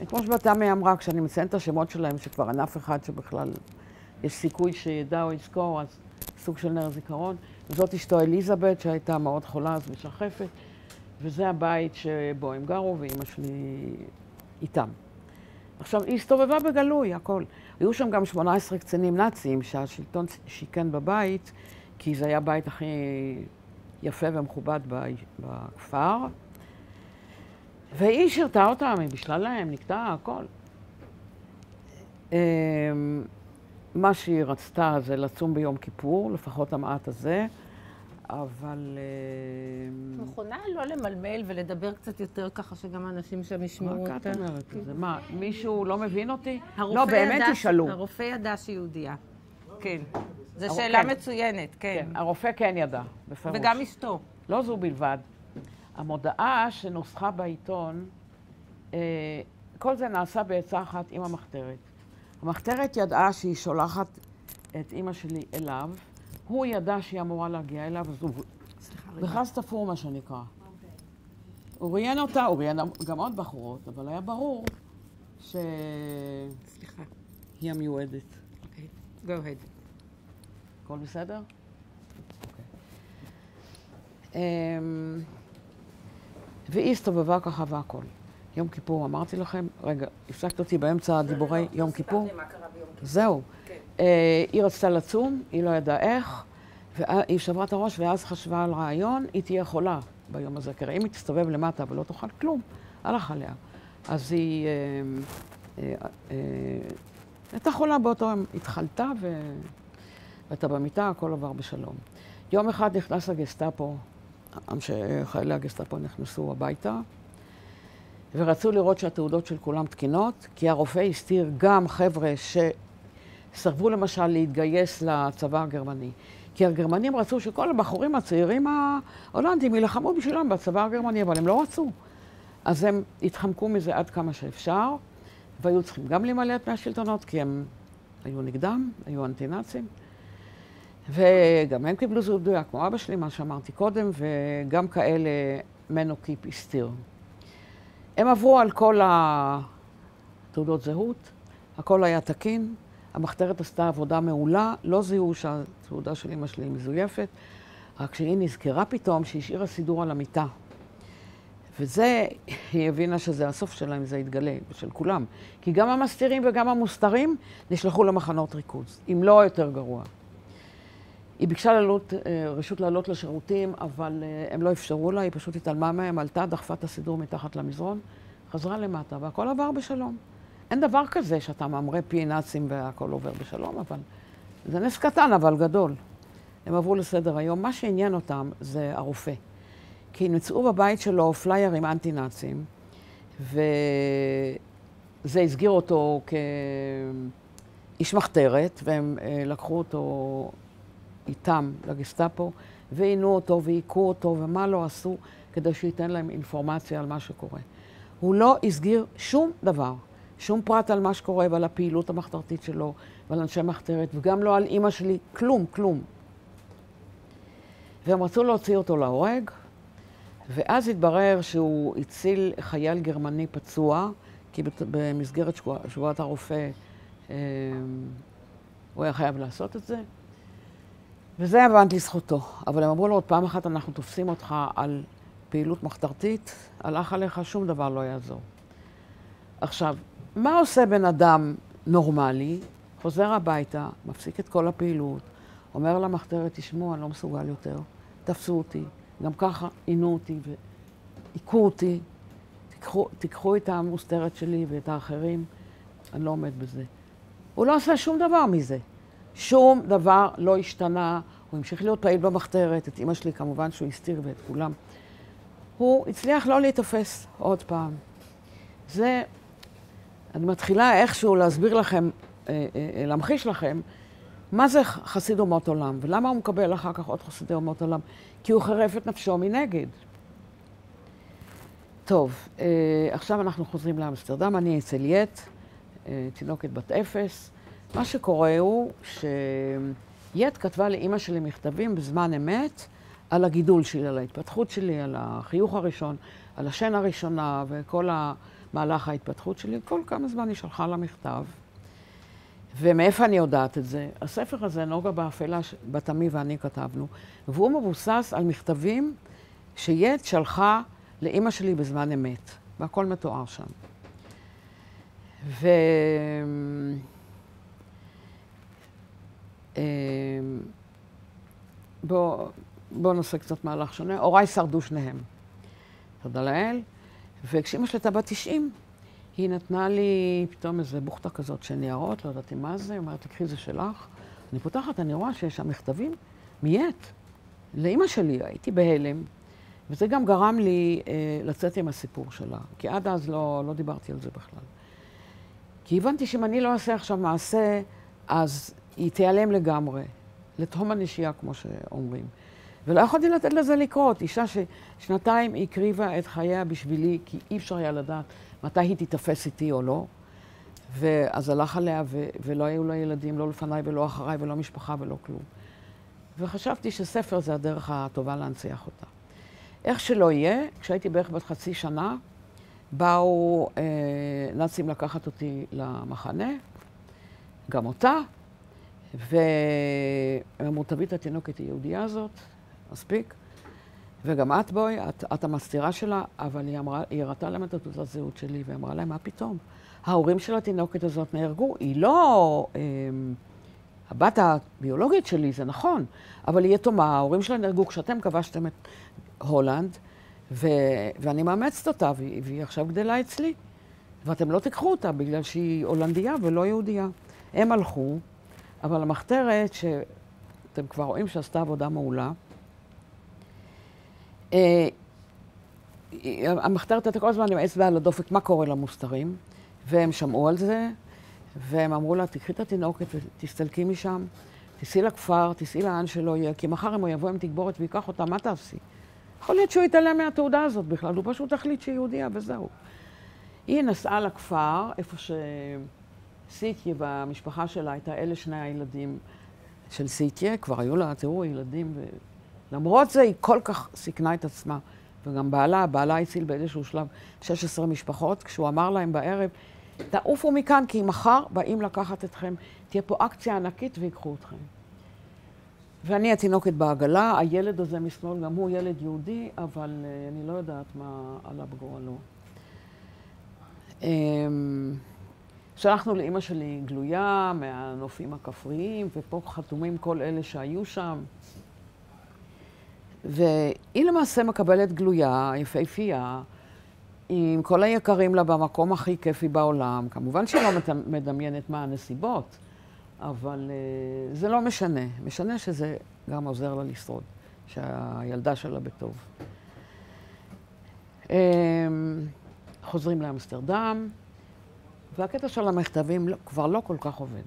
כמו שבתמי אמרה, כשאני מציינת את השמות שלהם, שכבר אין אף אחד שבכלל יש סיכוי שידע או יזכור, אז סוג של נר זיכרון. וזאת אשתו אליזבת, שהייתה מאוד חולה, אז משחפת, וזה הבית שבו הם גרו, ואימא שלי איתם. עכשיו, היא הסתובבה בגלוי, הכל. היו שם גם 18 קצינים נאצים שהשלטון שיקן בבית, כי זה היה הבית הכי יפה ומכובד בכפר. והיא שירתה אותם, היא בישלה להם, נקטעה, הכל. מה שהיא רצתה זה לצום ביום כיפור, לפחות המעט הזה, אבל... נכונה לא למלמל ולדבר קצת יותר ככה שגם האנשים שם ישמעו אותה. מה את אומרת את זה? מה, מישהו לא מבין אותי? לא, באמת תשאלו. הרופא ידע שהיא יהודייה. כן. זו שאלה מצוינת, כן. הרופא כן ידע, בפירוש. וגם אשתו. לא זו בלבד. המודעה שנוסחה בעיתון, כל זה נעשה בעצה אחת עם המחתרת. המחתרת ידעה שהיא שולחת את אמא שלי אליו, הוא ידע שהיא אמורה להגיע אליו, אז הוא בכלל תפור מה שנקרא. הוא ראיין אותה, הוא ראיין גם עוד בחורות, אבל היה ברור שהיא המיועדת. אוקיי, go ahead. הכל בסדר? והיא הסתובבה ככה והכל. יום כיפור, אמרתי לכם, רגע, הפסקת אותי באמצע הדיבורי יום כיפור. זהו. היא רצתה לצום, היא לא ידעה איך, והיא שברה את הראש ואז חשבה על רעיון, היא תהיה חולה ביום הזה. כי אם היא תסתובב למטה ולא תאכל כלום, הלך עליה. אז היא הייתה חולה באותו יום, התחלתה והייתה במיטה, הכל עבר בשלום. יום אחד נכנס הגסטאפו, חיילי הגסטאפו נכנסו הביתה, ורצו לראות שהתעודות של כולם תקינות, כי הרופא הסתיר גם חבר'ה שסרבו למשל להתגייס לצבא הגרמני. כי הגרמנים רצו שכל הבחורים הצעירים ההולנדים ילחמו בשבילם בצבא הגרמני, אבל הם לא רצו. אז הם התחמקו מזה עד כמה שאפשר, והיו צריכים גם להימלט מהשלטונות, כי הם היו נגדם, היו אנטי-נאצים. וגם הם קיבלו זהות בדויה, כמו אבא שלי, מה שאמרתי קודם, וגם כאלה מנו קיפ הסתיר. הם עברו על כל התעודות זהות, הכל היה תקין, המחתרת עשתה עבודה מעולה, לא זיהו שהתעודה של אמא שלי מזויפת, רק שהיא נזכרה פתאום שהשאירה סידור על המיטה. וזה, היא הבינה שזה הסוף שלהם, זה יתגלה, של כולם. כי גם המסתירים וגם המוסתרים נשלחו למחנות ריכוז, אם לא יותר גרוע. היא ביקשה רשות לעלות לשירותים, אבל הם לא אפשרו לה, היא פשוט התעלמה מהם, עלתה, דחפה את הסידור מתחת למזרון, חזרה למטה, והכל עבר בשלום. אין דבר כזה שאתה מאמרי פי נאצים והכל עובר בשלום, אבל זה נס קטן, אבל גדול. הם עברו לסדר היום. מה שעניין אותם זה הרופא. כי נמצאו בבית שלו פליירים אנטי-נאצים, וזה הסגיר אותו כאיש מחתרת, והם לקחו אותו איתם לגסטאפו, ועינו אותו והיכו אותו, ומה לא עשו כדי שייתן להם אינפורמציה על מה שקורה. הוא לא הסגיר שום דבר, שום פרט על מה שקורה ועל הפעילות המחתרתית שלו ועל אנשי מחתרת, וגם לא על אמא שלי, כלום, כלום. והם רצו להוציא אותו להורג, ואז התברר שהוא הציל חייל גרמני פצוע, כי במסגרת שבועת הרופא הוא היה חייב לעשות את זה. וזה הבנתי לזכותו. אבל הם אמרו לו, עוד פעם אחת אנחנו תופסים אותך על פעילות מחתרתית, הלך עליך, שום דבר לא יעזור. עכשיו, מה עושה בן אדם נורמלי? חוזר הביתה, מפסיק את כל הפעילות, אומר למחתרת, תשמעו, אני לא מסוגל יותר, תפסו אותי, גם ככה עינו אותי והיכו אותי, תיקחו את המוסתרת שלי ואת האחרים, אני לא עומד בזה. הוא לא עשה שום דבר מזה. שום דבר לא השתנה, הוא המשיך להיות פעיל במחתרת, את אמא שלי כמובן שהוא הסתיר ואת כולם. הוא הצליח לא להתאפס עוד פעם. זה, אני מתחילה איכשהו להסביר לכם, להמחיש לכם, מה זה חסיד אומות עולם, ולמה הוא מקבל אחר כך עוד חסידי אומות עולם? כי הוא חרף את נפשו מנגד. טוב, עכשיו אנחנו חוזרים לאמסטרדם, אני אצל יט, תינוקת בת 0. מה שקורה הוא שיט כתבה לאמא שלי מכתבים בזמן אמת על הגידול שלי, על ההתפתחות שלי, על החיוך הראשון, על השן הראשונה וכל המהלך ההתפתחות שלי. כל כמה זמן היא שלחה לה מכתב. ומאיפה אני יודעת את זה? הספר הזה, נוגה באפלה, בת עמי ואני כתבנו, והוא מבוסס על מכתבים שיט שלחה לאמא שלי בזמן אמת, והכל מתואר שם. בואו נעשה קצת מהלך שונה. הוריי שרדו שניהם. תודה לאל. וכשאמא שלי הייתה בת 90, היא נתנה לי פתאום איזה בוכתה כזאת של ניירות, לא ידעתי מה זה, היא אומרת, תקחי, זה שלך. אני פותחת, אני רואה שיש שם מכתבים מיית. לאמא שלי, הייתי בהלם, וזה גם גרם לי לצאת עם הסיפור שלה, כי עד אז לא דיברתי על זה בכלל. כי הבנתי שאם אני לא אעשה עכשיו מעשה, אז היא תיעלם לגמרי, לתהום הנשייה, כמו שאומרים. ולא יכולתי לתת לזה לקרות. אישה ששנתיים הקריבה את חייה בשבילי, כי אי אפשר היה לדעת מתי היא תתאפס איתי או לא. ואז הלך עליה, ולא היו לה ילדים, לא לפניי ולא אחריי, ולא משפחה ולא כלום. וחשבתי שספר זה הדרך הטובה להנציח אותה. איך שלא יהיה, כשהייתי בערך בת חצי שנה, באו נאצים לקחת אותי למחנה, גם אותה, והם אמרו, תביא את התינוקת היהודייה הזאת, מספיק, וגם את בואי, את המסתירה שלה, אבל היא הראתה להם את תעודת הזהות שלי, ואמרה להם, מה פתאום? ההורים של התינוקת הזאת נהרגו, היא לא הבת הביולוגית שלי, זה נכון, אבל היא יתומה, ההורים שלה נהרגו כשאתם כבשתם את הולנד, ואני מאמצת אותה, והיא עכשיו גדלה אצלי, ואתם לא תיקחו אותה בגלל שהיא הולנדיה ולא יהודייה. הם הלכו, אבל המחתרת, שאתם כבר רואים שעשתה עבודה מעולה, המחתרת הייתה כל הזמן עם אצבע על הדופק, מה קורה למוסתרים, והם שמעו על זה, והם אמרו לה, תקחי את התינוקת ותסתלקי משם, תיסעי לכפר, תיסעי לאן שלא יהיה, כי מחר אם הוא יבוא עם תגבורת ויקח אותה, מה תעשי? יכול להיות שהוא יתעלם מהתעודה הזאת בכלל, הוא פשוט החליט שהיא יהודיה וזהו. היא נסעה לכפר, איפה שסיטיה והמשפחה שלה הייתה, אלה שני הילדים של סיטיה, כבר היו לה, תראו, ילדים, למרות זה היא כל כך סיכנה את עצמה. וגם בעלה הציל באיזשהו שלב 16 משפחות, כשהוא אמר להם בערב, תעופו מכאן, כי מחר באים לקחת אתכם, תהיה פה אקציה ענקית ויקחו אתכם. ואני התינוקת בעגלה, הילד הזה משמאל, גם הוא ילד יהודי, אבל אני לא יודעת מה עלה בגורלו. שלחנו לאמא שלי גלויה מהנופים הכפריים, ופה חתומים כל אלה שהיו שם. והיא למעשה מקבלת גלויה, יפהפייה, עם כל היקרים לה במקום הכי כיפי בעולם. כמובן שהיא לא מדמיינת מה הנסיבות, אבל זה לא משנה. משנה שזה גם עוזר לה לשרוד, שהילדה שלה בטוב. חוזרים לאמסטרדם, והקטע של המכתבים כבר לא כל כך עובד.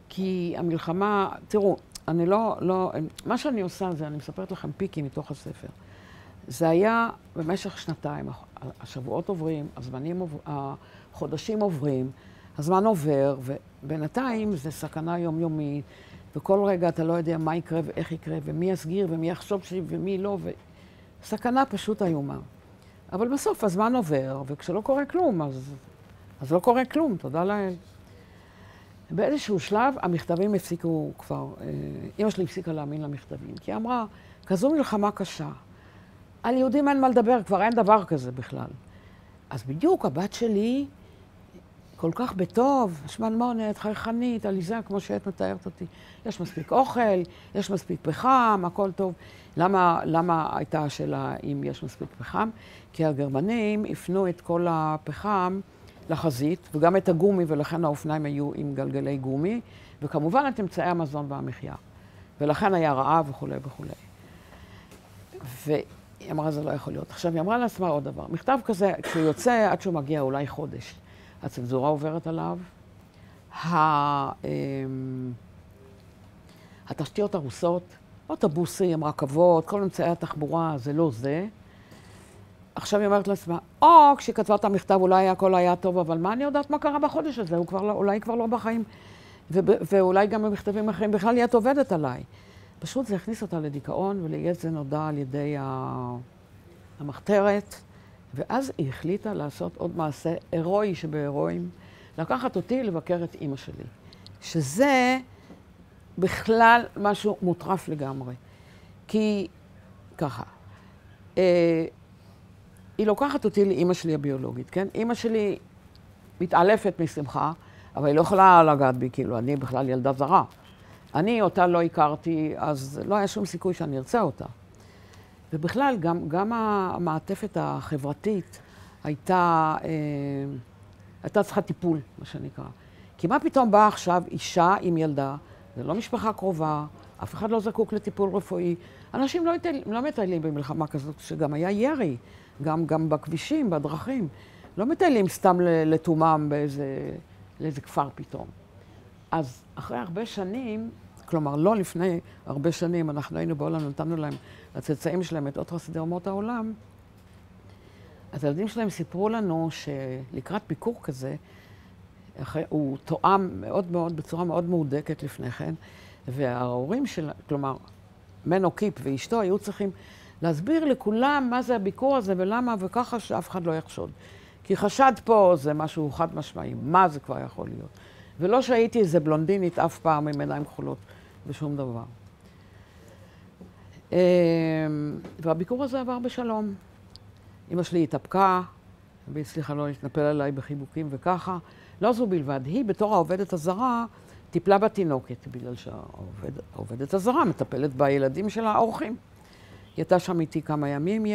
כי המלחמה, תראו, אני מה שאני עושה זה, אני מספרת לכם פיקים מתוך הספר. זה היה במשך שנתיים, השבועות עוברים, החודשים עוברים, הזמן עובר, ובינתיים זה סכנה יומיומית, וכל רגע אתה לא יודע מה יקרה ואיך יקרה, ומי יסגיר ומי יחשוב ומי לא, סכנה פשוט איומה. אבל בסוף הזמן עובר, וכשלא קורה כלום, אז לא קורה כלום, תודה לאל. באיזשהו שלב המכתבים הפסיקו כבר, אמא שלי הפסיקה להאמין למכתבים, כי היא אמרה, כזו מלחמה קשה, על יהודים אין מה לדבר, כבר אין דבר כזה בכלל. אז בדיוק הבת שלי כל כך בטוב, שמנמונת, חייכנית, עליזה, כמו שאת מתארת אותי. יש מספיק אוכל, יש מספיק פחם, הכל טוב. למה הייתה השאלה אם יש מספיק פחם? כי הגרמנים הפנו את כל הפחם לחזית, וגם את הגומי, ולכן האופניים היו עם גלגלי גומי, וכמובן את אמצעי המזון והמחיה. ולכן היה רעב וכו' וכו'. והיא אמרה, זה לא יכול להיות. עכשיו, היא אמרה לעצמה עוד דבר. מכתב כזה, כשהוא יוצא, עד שהוא מגיע אולי חודש, הצנזורה עוברת עליו, התשתיות הרוסות, אוטובוסים, רכבות, כל אמצעי התחבורה, זה לא זה. עכשיו היא אומרת לעצמה, כשהיא כתבה את המכתב, אולי הכל היה טוב, אבל מה אני יודעת מה קרה בחודש הזה? אולי כבר לא בחיים, ואולי גם במכתבים אחרים בכלל היא את עובדת עליי. פשוט זה הכניס אותה לדיכאון, ולאיית זה נודע על ידי המחתרת, ואז היא החליטה לעשות עוד מעשה הירואי שבהירואים, לקחת אותי לבקר את אמא שלי. שזה בכלל משהו מוטרף לגמרי. כי ככה, היא לוקחת אותי לאמא שלי הביולוגית, כן? אמא שלי מתעלפת משמחה, אבל היא לא יכולה לגעת בי, כאילו, אני בכלל ילדה זרה. אני אותה לא הכרתי, אז לא היה שום סיכוי שאני ארצה אותה. ובכלל, גם המעטפת החברתית הייתה צריכה טיפול, מה שנקרא. כי מה פתאום באה עכשיו אישה עם ילדה, זה לא משפחה קרובה, אף אחד לא זקוק לטיפול רפואי. אנשים לא מטיילים במלחמה כזאת, שגם היה ירי, גם בכבישים, בדרכים. לא מטיילים סתם לתומם לאיזה כפר פתאום. אז אחרי הרבה שנים, כלומר לא לפני הרבה שנים, אנחנו היינו בהולנד, נתנו להם, הצאצאים שלהם, את אות חסידי אומות העולם, אז הילדים שלהם סיפרו לנו שלקראת ביקור כזה, הוא תואם בצורה מאוד מהודקת לפני כן, וההורים של, כלומר, מנו קיפ ואשתו היו צריכים להסביר לכולם מה זה הביקור הזה ולמה, וככה שאף אחד לא יחשוד. כי חשד פה זה משהו חד משמעי, מה זה כבר יכול להיות. ולא שהייתי איזה בלונדינית אף פעם עם עיניים כחולות ושום דבר. והביקור הזה עבר בשלום. אמא שלי התאפקה, והצליחה לא להתנפל עליי בחיבוקים וככה. לא זו בלבד, היא בתור העובדת הזרה טיפלה בתינוקת, בגלל שהעובדת הזרה מטפלת בילדים של האורחים. היא הייתה שם איתי כמה ימים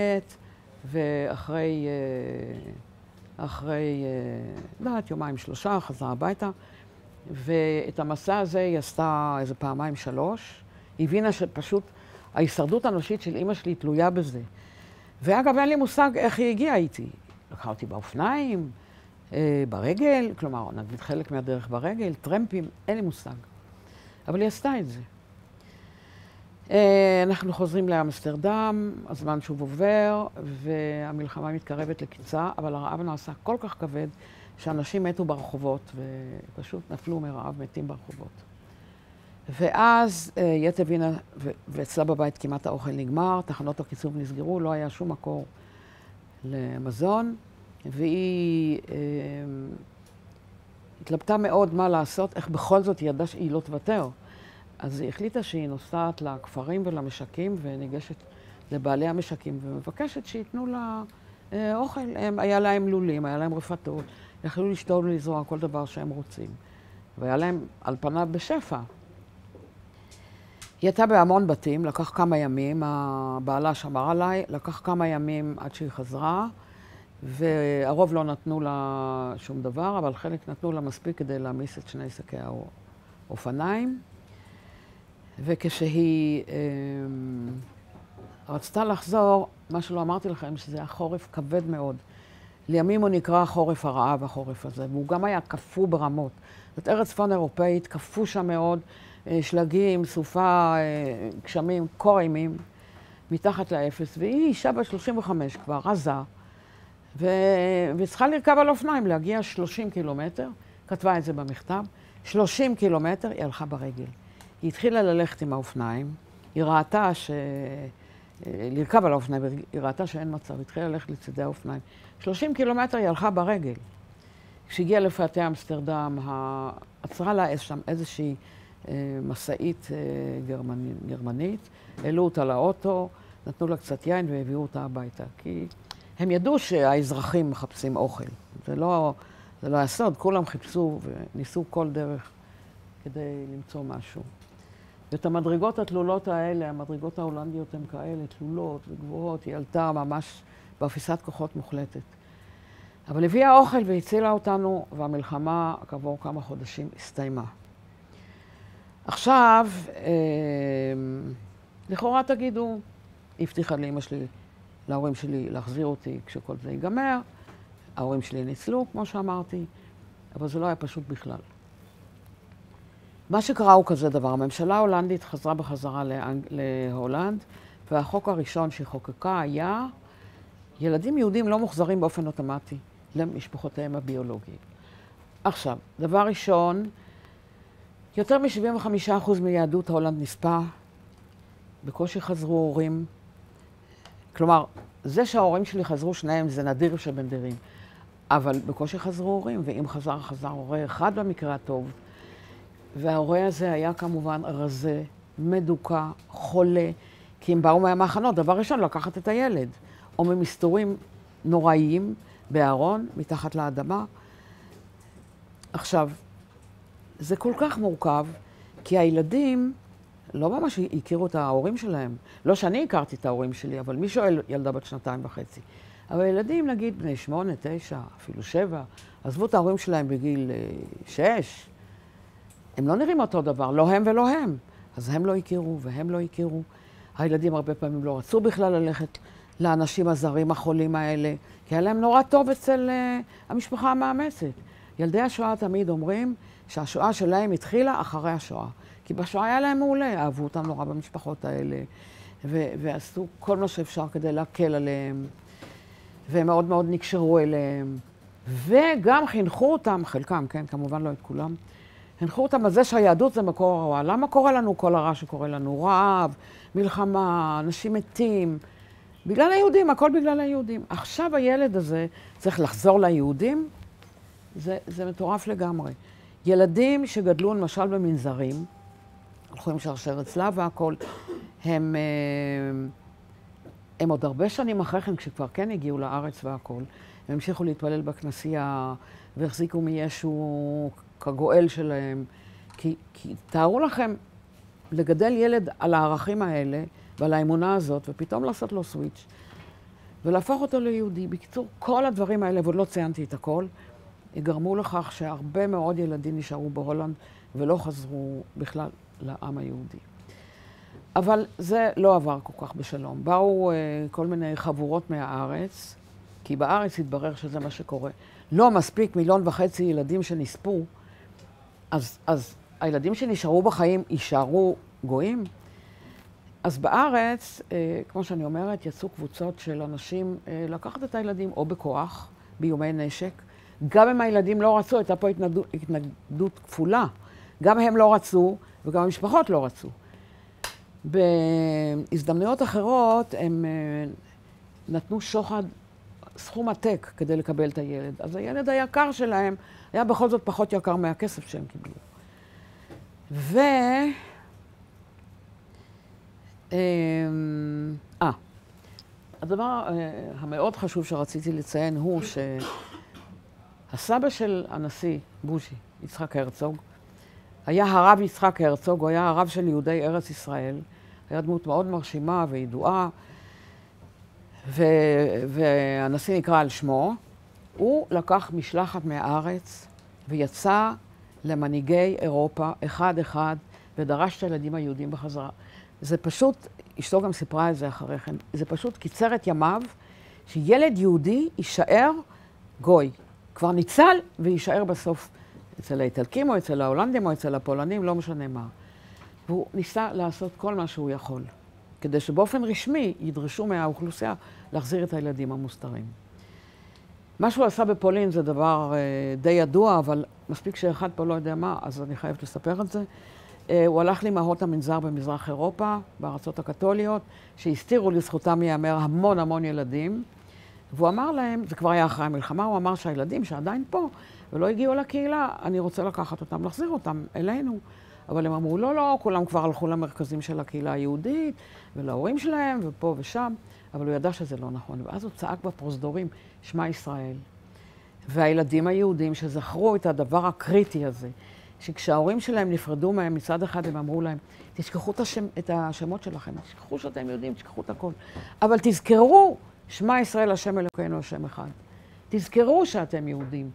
ואחרי יומיים שלושה חזרה הביתה, ואת המסע הזה היא עשתה איזה פעמיים שלוש. היא הבינה שפשוט ההישרדות האנושית של אמא שלי תלויה בזה. ואגב, אין לי מושג איך היא הגיעה איתי. לקחה אותי באופניים, ברגל, כלומר, נגיד חלק מהדרך ברגל, טרמפים, אין לי מושג. אבל היא עשתה את זה. אנחנו חוזרים לאמסטרדם, הזמן שוב עובר, והמלחמה מתקרבת לקיצה, אבל הרעב נעשה כל כך כבד, שאנשים מתו ברחובות, ופשוט נפלו מרעב, מתים ברחובות. ואז ית הבינה, ואצלה בבית כמעט האוכל נגמר, תחנות הקיצוב נסגרו, לא היה שום מקור למזון, והיא התלבטה מאוד מה לעשות, איך בכל זאת היא ידעה שהיא לא תוותר. אז היא החליטה שהיא נוסעת לכפרים ולמשקים, וניגשת לבעלי המשקים, ומבקשת שייתנו לה אוכל. היה להם לולים, היה להם רפתות, יכלו לשתול ולזרוע כל דבר שהם רוצים. והיה להם על פניו בשפע. היא הייתה בהמון בתים, לקח כמה ימים, הבעלה שמר עליי, לקח כמה ימים עד שהיא חזרה, והרוב לא נתנו לה שום דבר, אבל חלק נתנו לה מספיק כדי להמיס את שני שקי האופניים. וכשהיא רצתה לחזור, מה שלא אמרתי לכם, שזה היה חורף כבד מאוד. לימים הוא נקרא חורף הרעב, החורף הזה, והוא גם היה קפוא ברמות. זאת ארץ צפון אירופאית, קפוא שם מאוד, שלגים, סופה, גשמים, קור אימים, מתחת לאפס, והיא אישה בת 35 כבר, רזה, וצריכה לרכב על אופניים, להגיע 30 קילומטר, כתבה את זה במכתב, 30 קילומטר היא הלכה ברגל. היא התחילה ללכת עם האופניים, היא ראתה לרכב על האופניים, היא ראתה שאין מצב, היא התחילה ללכת לצדי האופניים. 30 קילומטר היא הלכה ברגל. כשהגיעה לפאתי אמסטרדם, עצרה לה שם איזושהי מסעית גרמנית, העלו אותה לאוטו, נתנו לה קצת יין והביאו אותה הביתה. כי הם ידעו שהאזרחים מחפשים אוכל. זה לא היה סוד, כולם חיפשו וניסו כל דרך כדי למצוא משהו. ואת המדרגות התלולות האלה, המדרגות ההולנדיות הן כאלה, תלולות וגבוהות, היא עלתה ממש באפיסת כוחות מוחלטת. אבל הביאה אוכל והצילה אותנו, והמלחמה, כעבור כמה חודשים, הסתיימה. עכשיו, לכאורה תגידו, היא הבטיחה לאמא שלי, להורים שלי, להחזיר אותי כשכל זה ייגמר. ההורים שלי ניצלו, כמו שאמרתי, אבל זה לא היה פשוט בכלל. מה שקרה הוא כזה דבר, הממשלה ההולנדית חזרה בחזרה להולנד, והחוק הראשון שהיא חוקקה היה, ילדים יהודים לא מוחזרים באופן אוטומטי למשפחותיהם הביולוגיים. עכשיו, דבר ראשון, יותר מ-75% מיהדות ההולנד נספה, בקושי חזרו הורים. כלומר, זה שההורים שלי חזרו שניהם זה נדיר שבנדירים, אבל בקושי חזרו הורים, ואם חזר הורה אחד במקרה הטוב, וההורה הזה היה כמובן רזה, מדוכא, חולה, כי הם באו מהמחנות, דבר ראשון, לקחת את הילד, או ממסתורים נוראיים בארון, מתחת לאדמה. עכשיו, זה כל כך מורכב, כי הילדים לא ממש הכירו את ההורים שלהם. לא שאני הכרתי את ההורים שלי, אבל מי שואל ילדה בת 2.5? אבל ילדים, נגיד, בני 8, 9, אפילו 7, עזבו את ההורים שלהם בגיל 6, הם לא נראים אותו דבר, לא הם ולא הם. אז הם לא הכירו והם לא הכירו. הילדים הרבה פעמים לא רצו בכלל ללכת לאנשים הזרים החולים האלה, כי היה להם נורא טוב אצל המשפחה המאמצת. ילדי השואה תמיד אומרים שהשואה שלהם התחילה אחרי השואה. כי בשואה היה להם מעולה, אהבו אותם נורא במשפחות האלה, ועשו כל מה שאפשר כדי להקל עליהם, והם מאוד מאוד נקשרו אליהם. וגם חינכו אותם, חלקם, כן, כמובן לא את כולם, חינכו אותם על זה שהיהדות זה מקור הרע. למה קורה לנו כל הרע שקורה לנו? רעב, מלחמה, אנשים מתים. בגלל היהודים, הכל בגלל היהודים. עכשיו הילד הזה צריך לחזור ליהודים, זה מטורף לגמרי. ילדים שגדלו למשל במנזרים, הלכו עם שרשרת צלב והכל, הם עוד הרבה שנים אחרי כן, כשכבר כן הגיעו לארץ והכל, הם המשיכו להתפלל בכנסייה והחזיקו מישהו כגואל שלהם. כי תארו לכם לגדל ילד על הערכים האלה ועל האמונה הזאת, ופתאום לעשות לו סוויץ' ולהפוך אותו ליהודי. בקיצור, כל הדברים האלה, ועוד לא ציינתי את הכל, יגרמו לכך שהרבה מאוד ילדים נשארו בהולנד ולא חזרו בכלל לעם היהודי. אבל זה לא עבר כל כך בשלום. באו כל מיני חבורות מהארץ, כי בארץ התברר שזה מה שקורה. לא מספיק 1.5 מיליון ילדים שנספו, אז הילדים שנשארו בחיים יישארו גויים. אז בארץ, כמו שאני אומרת, יצאו קבוצות של אנשים לקחת את הילדים או בכוח, באיומי נשק. גם אם הילדים לא רצו, הייתה פה התנגדות כפולה. גם הם לא רצו וגם המשפחות לא רצו. בהזדמנויות אחרות הם נתנו שוחד, סכום עתק כדי לקבל את הילד. אז הילד היקר שלהם היה בכל זאת פחות יקר מהכסף שהם קיבלו. הדבר המאוד חשוב שרציתי לציין הוא שהסבא של הנשיא בוז'י, יצחק הרצוג, היה הרב יצחק הרצוג, הוא היה הרב של יהודי ארץ ישראל, היה דמות מאוד מרשימה וידועה, והנשיא נקרא על שמו. הוא לקח משלחת מהארץ ויצא למנהיגי אירופה אחד-אחד ודרש את הילדים היהודים בחזרה. זה פשוט, אשתו גם סיפרה את זה אחרי כן, זה פשוט קיצר את ימיו שילד יהודי יישאר גוי. כבר ניצל ויישאר בסוף אצל האיטלקים או אצל ההולנדים או אצל הפולנים, לא משנה מה. והוא ניסה לעשות כל מה שהוא יכול, כדי שבאופן רשמי ידרשו מהאוכלוסייה להחזיר את הילדים המוסתרים. מה שהוא עשה בפולין זה דבר די ידוע, אבל מספיק שאחד פה לא יודע מה, אז אני חייבת לספר את זה. הוא הלך לאימהות המנזר במזרח אירופה, בארצות הקתוליות, שהסתירו לזכותם להיאמר המון ילדים. והוא אמר להם, זה כבר היה אחרי המלחמה, הוא אמר שהילדים שעדיין פה ולא הגיעו לקהילה, אני רוצה לקחת אותם, להחזיר אותם אלינו. אבל הם אמרו, לא, כולם כבר הלכו למרכזים של הקהילה היהודית ולהורים שלהם ופה ושם, אבל הוא ידע שזה לא נכון. ואז הוא צעק בפרוזדורים, שמע ישראל. והילדים היהודים שזכרו את הדבר הקריטי הזה, שכשההורים שלהם נפרדו מהם מצד אחד, הם אמרו להם, תשכחו את השמות שלכם, תשכחו שאתם יודעים, תשכחו את הכל. אבל תזכרו, שמע ישראל, השם אלוקינו, השם אחד. תזכרו שאתם יהודים,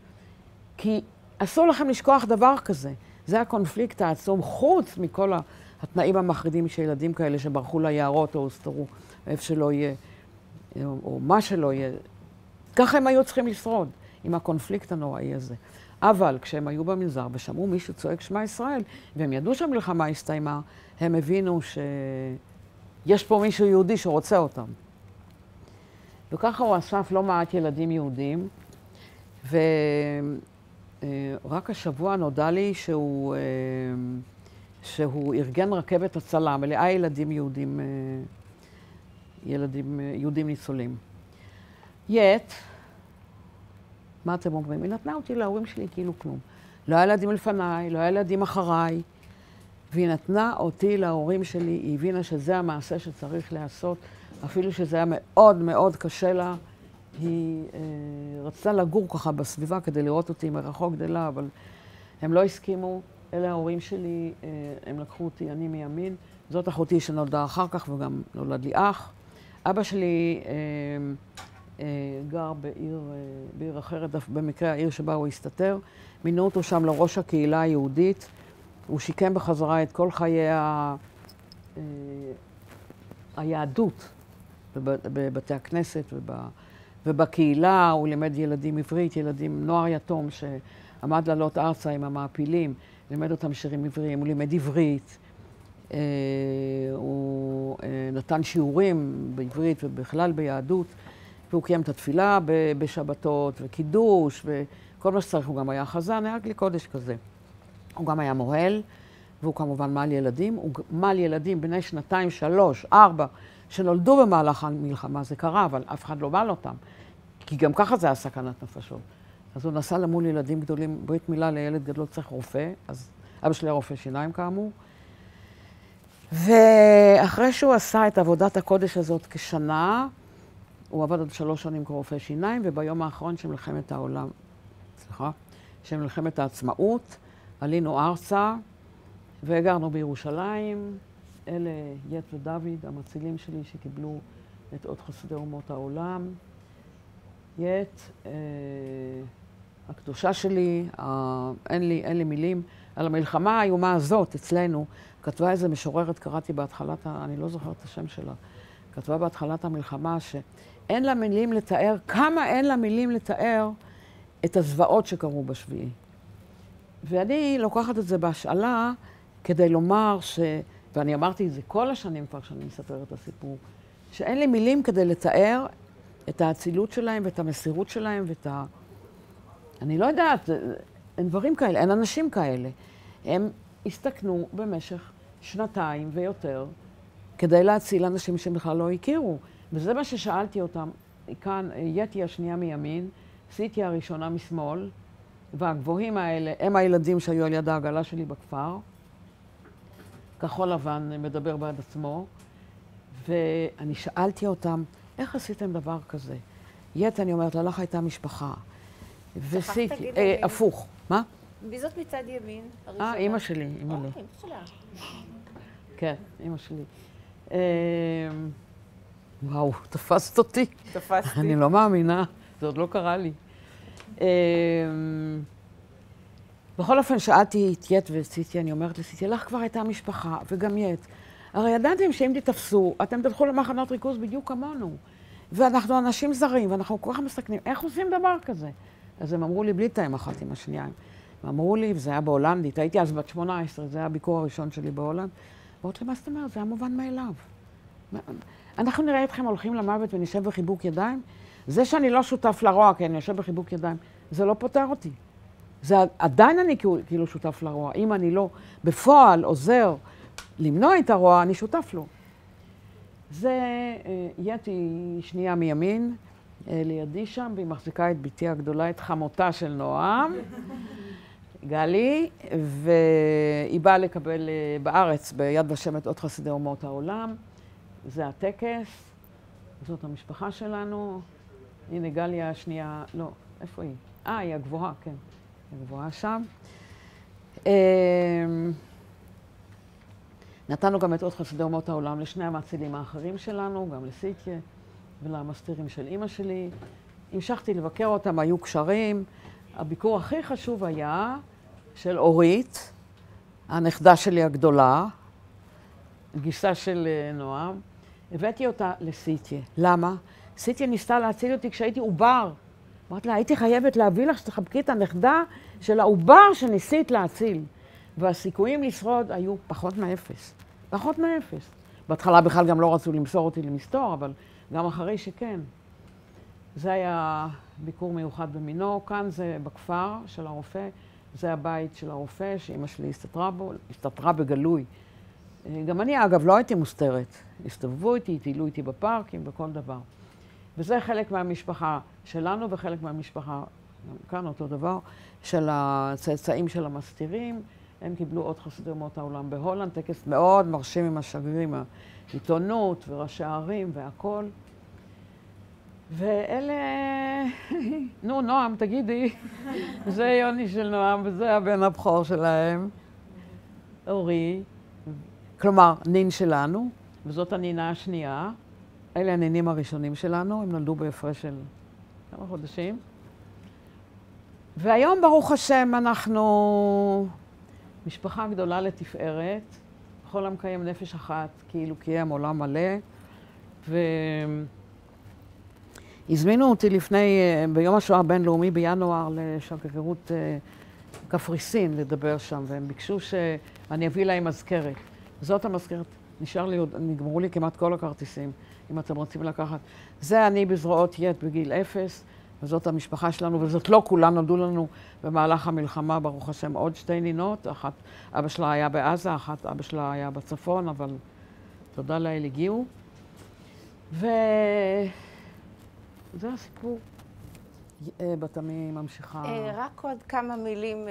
כי אסור לכם לשכוח דבר כזה. זה הקונפליקט העצום, חוץ מכל התנאים המחרידים של ילדים כאלה שברחו ליערות או הוסתרו, איפה שלא יהיה, או מה שלא יהיה. ככה הם היו צריכים לשרוד עם הקונפליקט הנוראי הזה. אבל כשהם היו במנזר ושמעו מישהו צועק שמע ישראל, והם ידעו שהמלחמה הסתיימה, הם הבינו שיש פה מישהו יהודי שרוצה אותם. וככה הוא אסף לא מעט ילדים יהודים, ורק השבוע נודע לי שהוא ארגן רכבת הצלה, מלאה ילדים יהודים ניצולים. מה אתם אומרים? היא נתנה אותי להורים שלי כאילו כלום. לא היה ילדים לפניי, לא היה ילדים אחריי, והיא נתנה אותי להורים שלי, היא הבינה שזה המעשה שצריך לעשות, אפילו שזה היה מאוד קשה לה. היא רצתה לגור ככה בסביבה כדי לראות אותי מרחוק גדלה, אבל הם לא הסכימו. אלה ההורים שלי, הם לקחו אותי, אני מימין. זאת אחותי שנולדה אחר כך וגם נולד לי אח. אבא שלי גר בעיר אחרת, במקרה העיר שבה הוא הסתתר. מינו אותו שם לראש הקהילה היהודית. הוא שיקם בחזרה את כל חיי היהדות בבתי הכנסת ובקהילה. הוא לימד ילדים עברית, נוער יתום שעמד לעלות ארצה עם המעפילים, לימד אותם שירים עבריים, הוא לימד עברית. הוא נתן שיעורים בעברית ובכלל ביהדות, והוא קיים את התפילה בשבתות וקידוש וכל מה שצריך. הוא גם היה חזן, היה כלי קודש כזה. הוא גם היה מוהל, והוא כמובן מעל ילדים. הוא מעל ילדים בני 2, 3, 4, שנולדו במהלך המלחמה. זה קרה, אבל אף אחד לא מעל אותם. כי גם ככה זה היה סכנת נפשות. אז הוא נסע למול ילדים גדולים, ברית מילה לילד גדול צריך רופא, אז אבא שלי היה רופא שיניים כאמור. ואחרי שהוא עשה את עבודת הקודש הזאת כשנה, הוא עבד עוד 3 שנים כרופא שיניים, וביום האחרון של מלחמת העולם, של מלחמת העצמאות, עלינו ארצה והגרנו בירושלים. אלה יט ודוד, המצילים שלי שקיבלו את אות חסידי אומות העולם. יט, הקדושה שלי, אין לי מילים. על המלחמה האיומה הזאת אצלנו, כתבה איזה משוררת, קראתי בהתחלת, אני לא זוכרת את השם שלה, כתבה בהתחלת המלחמה שאין לה מילים לתאר, כמה אין לה מילים לתאר את הזוועות שקרו בשביעי. ואני לוקחת את זה בהשאלה כדי לומר ואני אמרתי את זה כל השנים כבר שאני מספרת את הסיפור, שאין לי מילים כדי לתאר את האצילות שלהם ואת המסירות שלהם אני לא יודעת, אין דברים כאלה, אין אנשים כאלה. הם הסתכנו במשך 2 ויותר כדי להציל אנשים שהם בכלל לא הכירו. וזה מה ששאלתי אותם. כאן יתי השנייה מימין, סיטי הראשונה משמאל, והגבוהים האלה הם הילדים שהיו על יד העגלה שלי בכפר. כחול לבן מדבר בעד עצמו. ואני שאלתי אותם, איך עשיתם דבר כזה? יתי, אני אומרת, לך הייתה משפחה. וסיטי, הפוך. מה? מי זאת מצד ימין? אמא שלי, אמא לי. אמא שלה. כן, אמא שלי. וואו, תפסת אותי. תפסתי. אני לא מאמינה, זה עוד לא קרה לי. בכל אופן, שאלתי את יט וסיטי, אני אומרת לסיטי, לך כבר הייתה משפחה, וגם יט. הרי ידעתם שאם תתפסו, אתם תלכו למחנות ריכוז בדיוק כמונו. ואנחנו אנשים זרים, ואנחנו כל כך מסתכנים, איך עושים דבר כזה? אז הם אמרו לי, בלי תאם אחת עם השנייה. הם אמרו לי, וזה היה בהולנדית, הייתי אז בת 18, זה היה הביקור הראשון שלי בהולנד. ואומרת לי, מה זאת אומרת? זה היה מובן מאליו. אנחנו נראה אתכם הולכים למוות ונשב בחיבוק ידיים? זה שאני לא שותף לרוע, כי אני יושב בחיבוק ידיים, זה לא פותר אותי. זה עדיין אני כאילו שותף לרוע. אם אני לא בפועל עוזר למנוע את הרוע, אני שותף לו. זה יתי שנייה מימין, לידי שם, והיא מחזיקה את ביתי הגדולה, את חמותה של נועם, גלי, והיא באה לקבל בארץ, ביד ושם, את אות חסידי אומות העולם. זה הטקס, זאת המשפחה שלנו. הנה גלי השנייה, לא, איפה היא? היא הגבוהה, כן. היא הגבוהה שם. נתנו גם את אות חסידי אומות העולם לשני המצילים האחרים שלנו, גם לסיטיה ולמסתירים של אמא שלי. המשכתי לבקר אותם, היו קשרים. הביקור הכי חשוב היה של אורית, הנכדה שלי הגדולה, גיסה של נועם. הבאתי אותה לסיטיה. למה? סיטיה ניסתה להציל אותי כשהייתי עובר. אמרתי לה, הייתי חייבת להביא לך שתחבקי את הנכדה של העובר שניסית להציל. והסיכויים לשרוד היו פחות מאפס. פחות מאפס. בהתחלה בכלל גם לא רצו למסור אותי למסתור, אבל גם אחרי שכן. זה היה ביקור מיוחד במינו. כאן זה בכפר של הרופא. זה הבית של הרופא, שאמא שלי הסתתרה בגלוי. גם אני, אגב, לא הייתי מוסתרת. הסתובבו איתי, טיילו איתי בפארקים וכל דבר. וזה חלק מהמשפחה שלנו וחלק מהמשפחה, כאן אותו דבר, של הצאצאים של המסתירים. הם קיבלו אות חסידי אומות העולם בהולנד, טקס מאוד מרשים עם השגרירים, העיתונות וראשי הערים והכל. ואלה, נו, נועם, תגידי, זה יוני של נועם וזה הבן הבכור שלהם, אורי, כלומר, נין שלנו, וזאת הנינה השנייה. אלה הנינים הראשונים שלנו, הם נולדו בהפרש של כמה חודשים. והיום, ברוך השם, אנחנו משפחה גדולה לתפארת, בכל המקיים נפש אחת, כאילו קיים עולם מלא. והזמינו אותי ביום השואה הבינלאומי בינואר לשגרירות קפריסין לדבר שם, והם ביקשו שאני אביא להם מזכרת. זאת המזכרת, נגמרו לי כמעט כל הכרטיסים, אם אתם רוצים לקחת. זה אני בזרועות יד בגיל 0, וזאת המשפחה שלנו, וזאת לא כולם, נולדו לנו במהלך המלחמה, ברוך השם, עוד 2 נינות. אחת, אבא שלה היה בעזה, אחת, אבא שלה היה בצפון, אבל תודה לאל הגיעו. וזה הסיפור. בת עמי ממשיכה. רק עוד כמה מילים.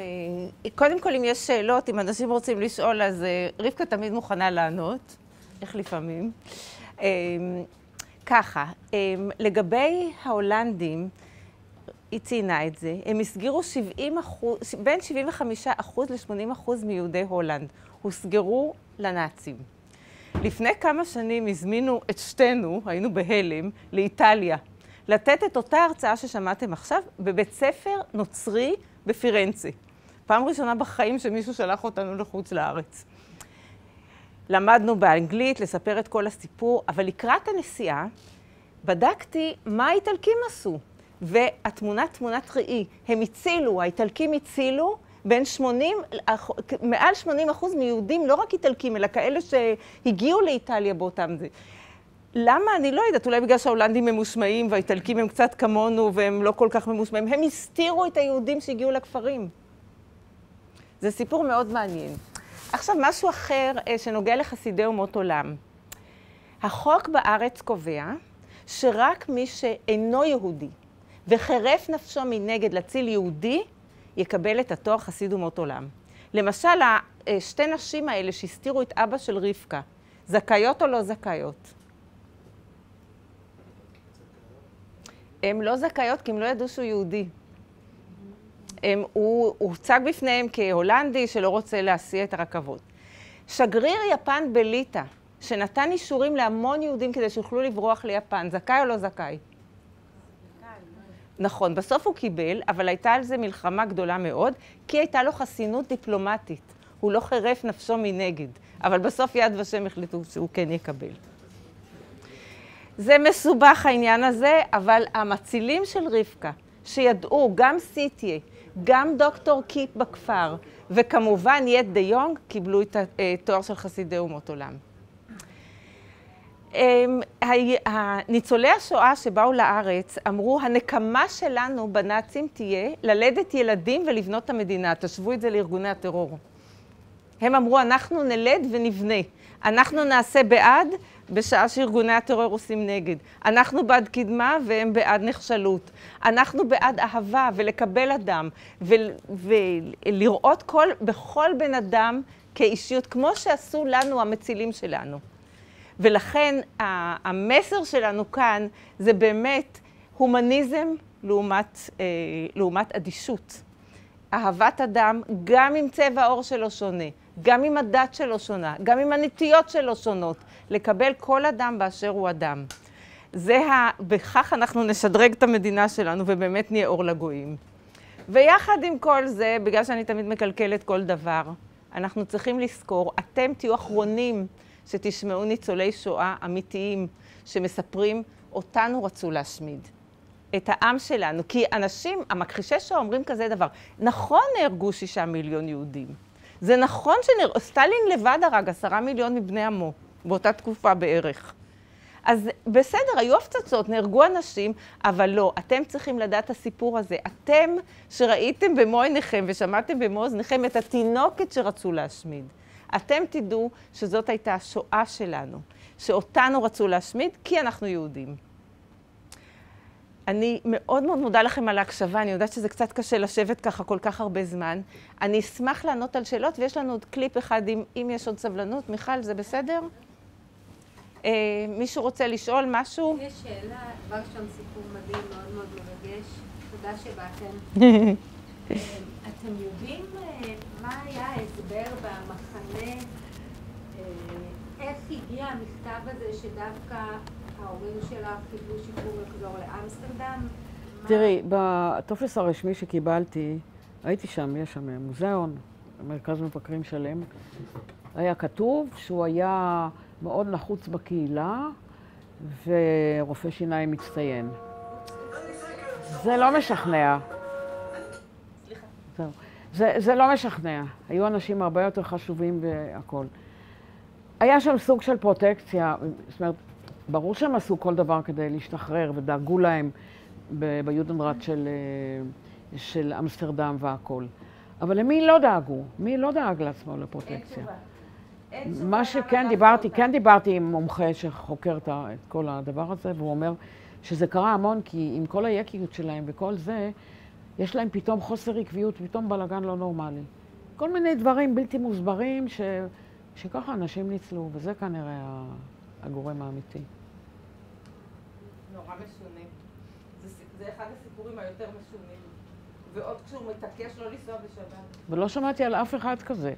קודם כל, אם יש שאלות, אם אנשים רוצים לשאול, אז רבקה תמיד מוכנה לענות, איך לפעמים. ככה, לגבי ההולנדים, היא ציינה את זה, הם הסגרו בין 75% ל-80% מיהודי הולנד, הוסגרו לנאצים. לפני כמה שנים הזמינו את שתינו, היינו בהלם, לאיטליה, לתת את אותה הרצאה ששמעתם עכשיו בבית ספר נוצרי בפירנצה. פעם ראשונה בחיים שמישהו שלח אותנו לחוץ לארץ. למדנו באנגלית לספר את כל הסיפור, אבל לקראת הנסיעה בדקתי מה האיטלקים עשו. והתמונה, תמונת ראי, הם הצילו, האיטלקים הצילו מעל 80% מיהודים, לא רק איטלקים, אלא כאלה שהגיעו לאיטליה באותם זה. למה? אני לא יודעת, אולי בגלל שההולנדים ממושמעים והאיטלקים הם קצת כמונו והם לא כל כך ממושמעים. הם הסתירו את היהודים שהגיעו לכפרים. זה סיפור מאוד מעניין. עכשיו, משהו אחר שנוגע לחסידי אומות עולם. החוק בארץ קובע שרק מי שאינו יהודי וחרף נפשו מנגד להציל יהודי, יקבל את התואר חסיד אומות עולם. למשל, 2 נשים האלה שהסתירו את אבא של רבקה, זכאיות או לא זכאיות? הן לא זכאיות כי הם לא ידעו שהוא יהודי. הוא הוצג בפניהם כהולנדי שלא רוצה להסיע את הרכבות. שגריר יפן בליטא, שנתן אישורים להמון יהודים כדי שיוכלו לברוח ליפן, זכאי או לא זכאי? נכון, בסוף הוא קיבל, אבל הייתה על זה מלחמה גדולה מאוד, כי הייתה לו חסינות דיפלומטית. הוא לא חירף נפשו מנגד, אבל בסוף יד ושם החליטו שהוא כן יקבל. זה מסובך העניין הזה, אבל המצילים של רבקה, שידעו גם סיטיה, גם דוקטור קיפ בכפר, וכמובן יד דה יונג, קיבלו את התואר של חסידי אומות עולם. ניצולי השואה שבאו לארץ אמרו, הנקמה שלנו בנאצים תהיה ללדת ילדים ולבנות את המדינה. תשוו את זה לארגוני הטרור. הם אמרו, אנחנו נלד ונבנה. אנחנו נעשה בעד בשעה שארגוני הטרור עושים נגד. אנחנו בעד קדמה והם בעד נחשלות. אנחנו בעד אהבה ולקבל אדם ולראות בכל בן אדם כאישיות, כמו שעשו לנו המצילים שלנו. ולכן המסר שלנו כאן זה באמת הומניזם לעומת אדישות. אהבת אדם, גם אם צבע העור שלו שונה, גם אם הדת שלו שונה, גם אם הנטיות שלו שונות, לקבל כל אדם באשר הוא אדם. בכך אנחנו נשדרג את המדינה שלנו ובאמת נהיה אור לגויים. ויחד עם כל זה, בגלל שאני תמיד מקלקלת כל דבר, אנחנו צריכים לזכור, אתם תהיו אחרונים שתשמעו ניצולי שואה אמיתיים שמספרים, אותנו רצו להשמיד. את העם שלנו, כי אנשים, המכחישי שואה אומרים כזה דבר, נכון נהרגו 6 מיליון יהודים. זה נכון סטלין לבד הרג 10 מיליון מבני עמו, באותה תקופה בערך. אז בסדר, היו הפצצות, נהרגו אנשים, אבל לא, אתם צריכים לדעת את הסיפור הזה. אתם שראיתם במו עיניכם ושמעתם במו אוזניכם את התינוקת שרצו להשמיד. אתם תדעו שזאת הייתה השואה שלנו, שאותנו רצו להשמיד כי אנחנו יהודים. אני מאוד מאוד מודה לכם על ההקשבה, אני יודעת שזה קצת קשה לשבת ככה כל כך הרבה זמן. אני אשמח לענות על שאלות, ויש לנו עוד קליפ אחד אם יש עוד סבלנות. מיכל, זה בסדר? מישהו רוצה לשאול משהו? יש שאלה, דבר שם סיפור מדהים, מאוד מאוד מרגש. תודה שבאתם. אתם יודעים מה היה ההסבר במחנה, איך הגיע המכתב הזה שדווקא ההורים שלך קיבלו שיקום לחזור לאמסטרדם? תראי, בטופס הרשמי שקיבלתי, הייתי שם, יש שם מוזיאון, מרכז מבקרים שלם, היה כתוב שהוא היה מאוד נחוץ בקהילה ורופא שיניים מצטיין. זה לא משכנע. זה לא משכנע. היו אנשים הרבה יותר חשובים והכל. היה שם סוג של פרוטקציה, זאת אומרת, ברור שהם עשו כל דבר כדי להשתחרר ודאגו להם ביודנראט של אמסטרדם והכל. אבל למי לא דאגו? מי לא דאג לעצמו לפרוטקציה? מה שכן דיברתי עם מומחה שחוקר את כל הדבר הזה, והוא אומר שזה קרה המון כי עם כל היקיות שלהם וכל זה, יש להם פתאום חוסר עקביות, פתאום בלגן לא נורמלי. כל מיני דברים בלתי מוסברים שככה אנשים ניצלו, וזה כנראה הגורם האמיתי. נורא משונה. זה אחד הסיפורים היותר משונים. ועוד כשהוא מתעקש לא לנסוע בשבת. ולא שמעתי על אף אחד כזה.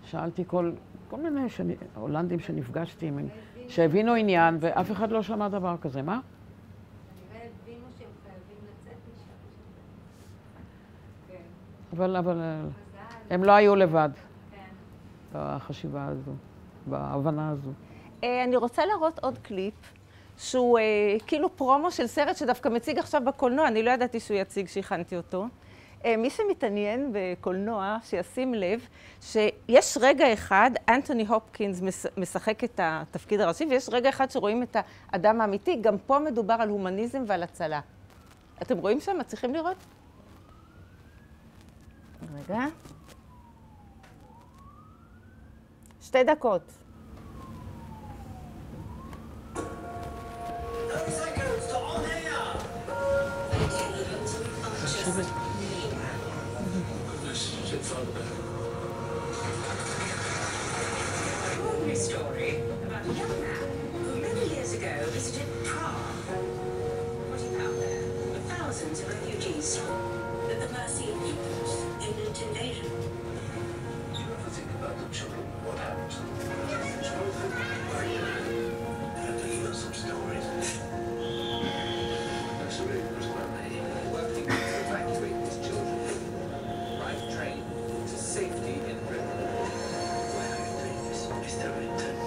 שאלתי כל מיני הולנדים שנפגשתי עם, שהבינו עניין, ואף אחד לא שמע דבר כזה. מה? כנראה הבינו שהם חייבים לצאת משם. אבל הם לא היו לבד כן. בחשיבה הזו, בהבנה הזו. אני רוצה להראות עוד קליפ, שהוא כאילו פרומו של סרט שדווקא מציג עכשיו בקולנוע, אני לא ידעתי שהוא יציג שהכנתי אותו. מי שמתעניין בקולנוע, שישים לב שיש רגע אחד, אנתוני הופקינס משחק את התפקיד הראשי, ויש רגע אחד שרואים את האדם האמיתי, גם פה מדובר על הומניזם ועל הצלה. אתם רואים שם? צריכים לראות? רגע. 2 דקות. Story about a young man who many years ago visited Prague. What he found there were thousands of refugees at the mercy of England in an invasion. Do you ever think about the children? What happened to them? Have to hear some stories. That's really was about me. Working to evacuate these children. Right train to safety in Britain. Why are you doing this? Is there an intent?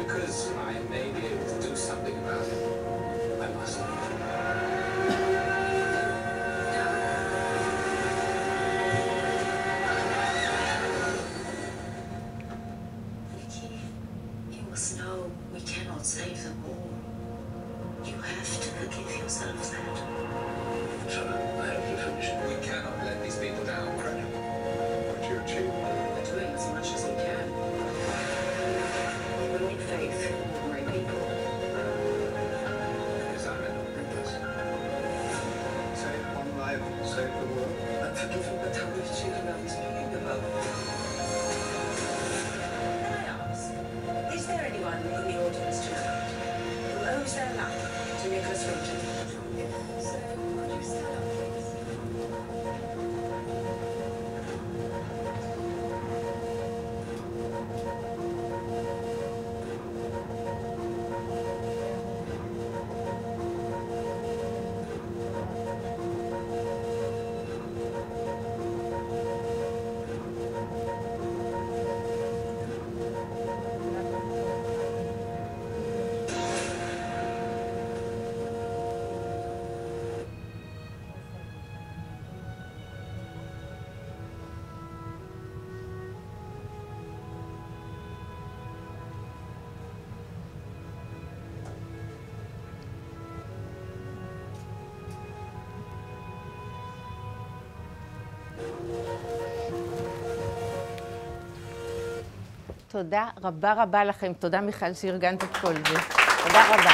Because I may be able to do something about it. I must leave. Vicky, you must know we cannot save them all. You have to forgive yourself that. So I have to finish it. We cannot let these people down. Incredible. What you achieved. We're doing as much as we can. We need faith in ordinary people. Because I'm an openness. Save one life, save the world. I'm forgiving, but how many children are we speaking about? Can I ask, is there anyone in the audience tonight who owes their life to Nicholas Roger? So, could you stand up, please? תודה רבה רבה לכם. תודה מיכל שארגנת את כל זה. תודה רבה.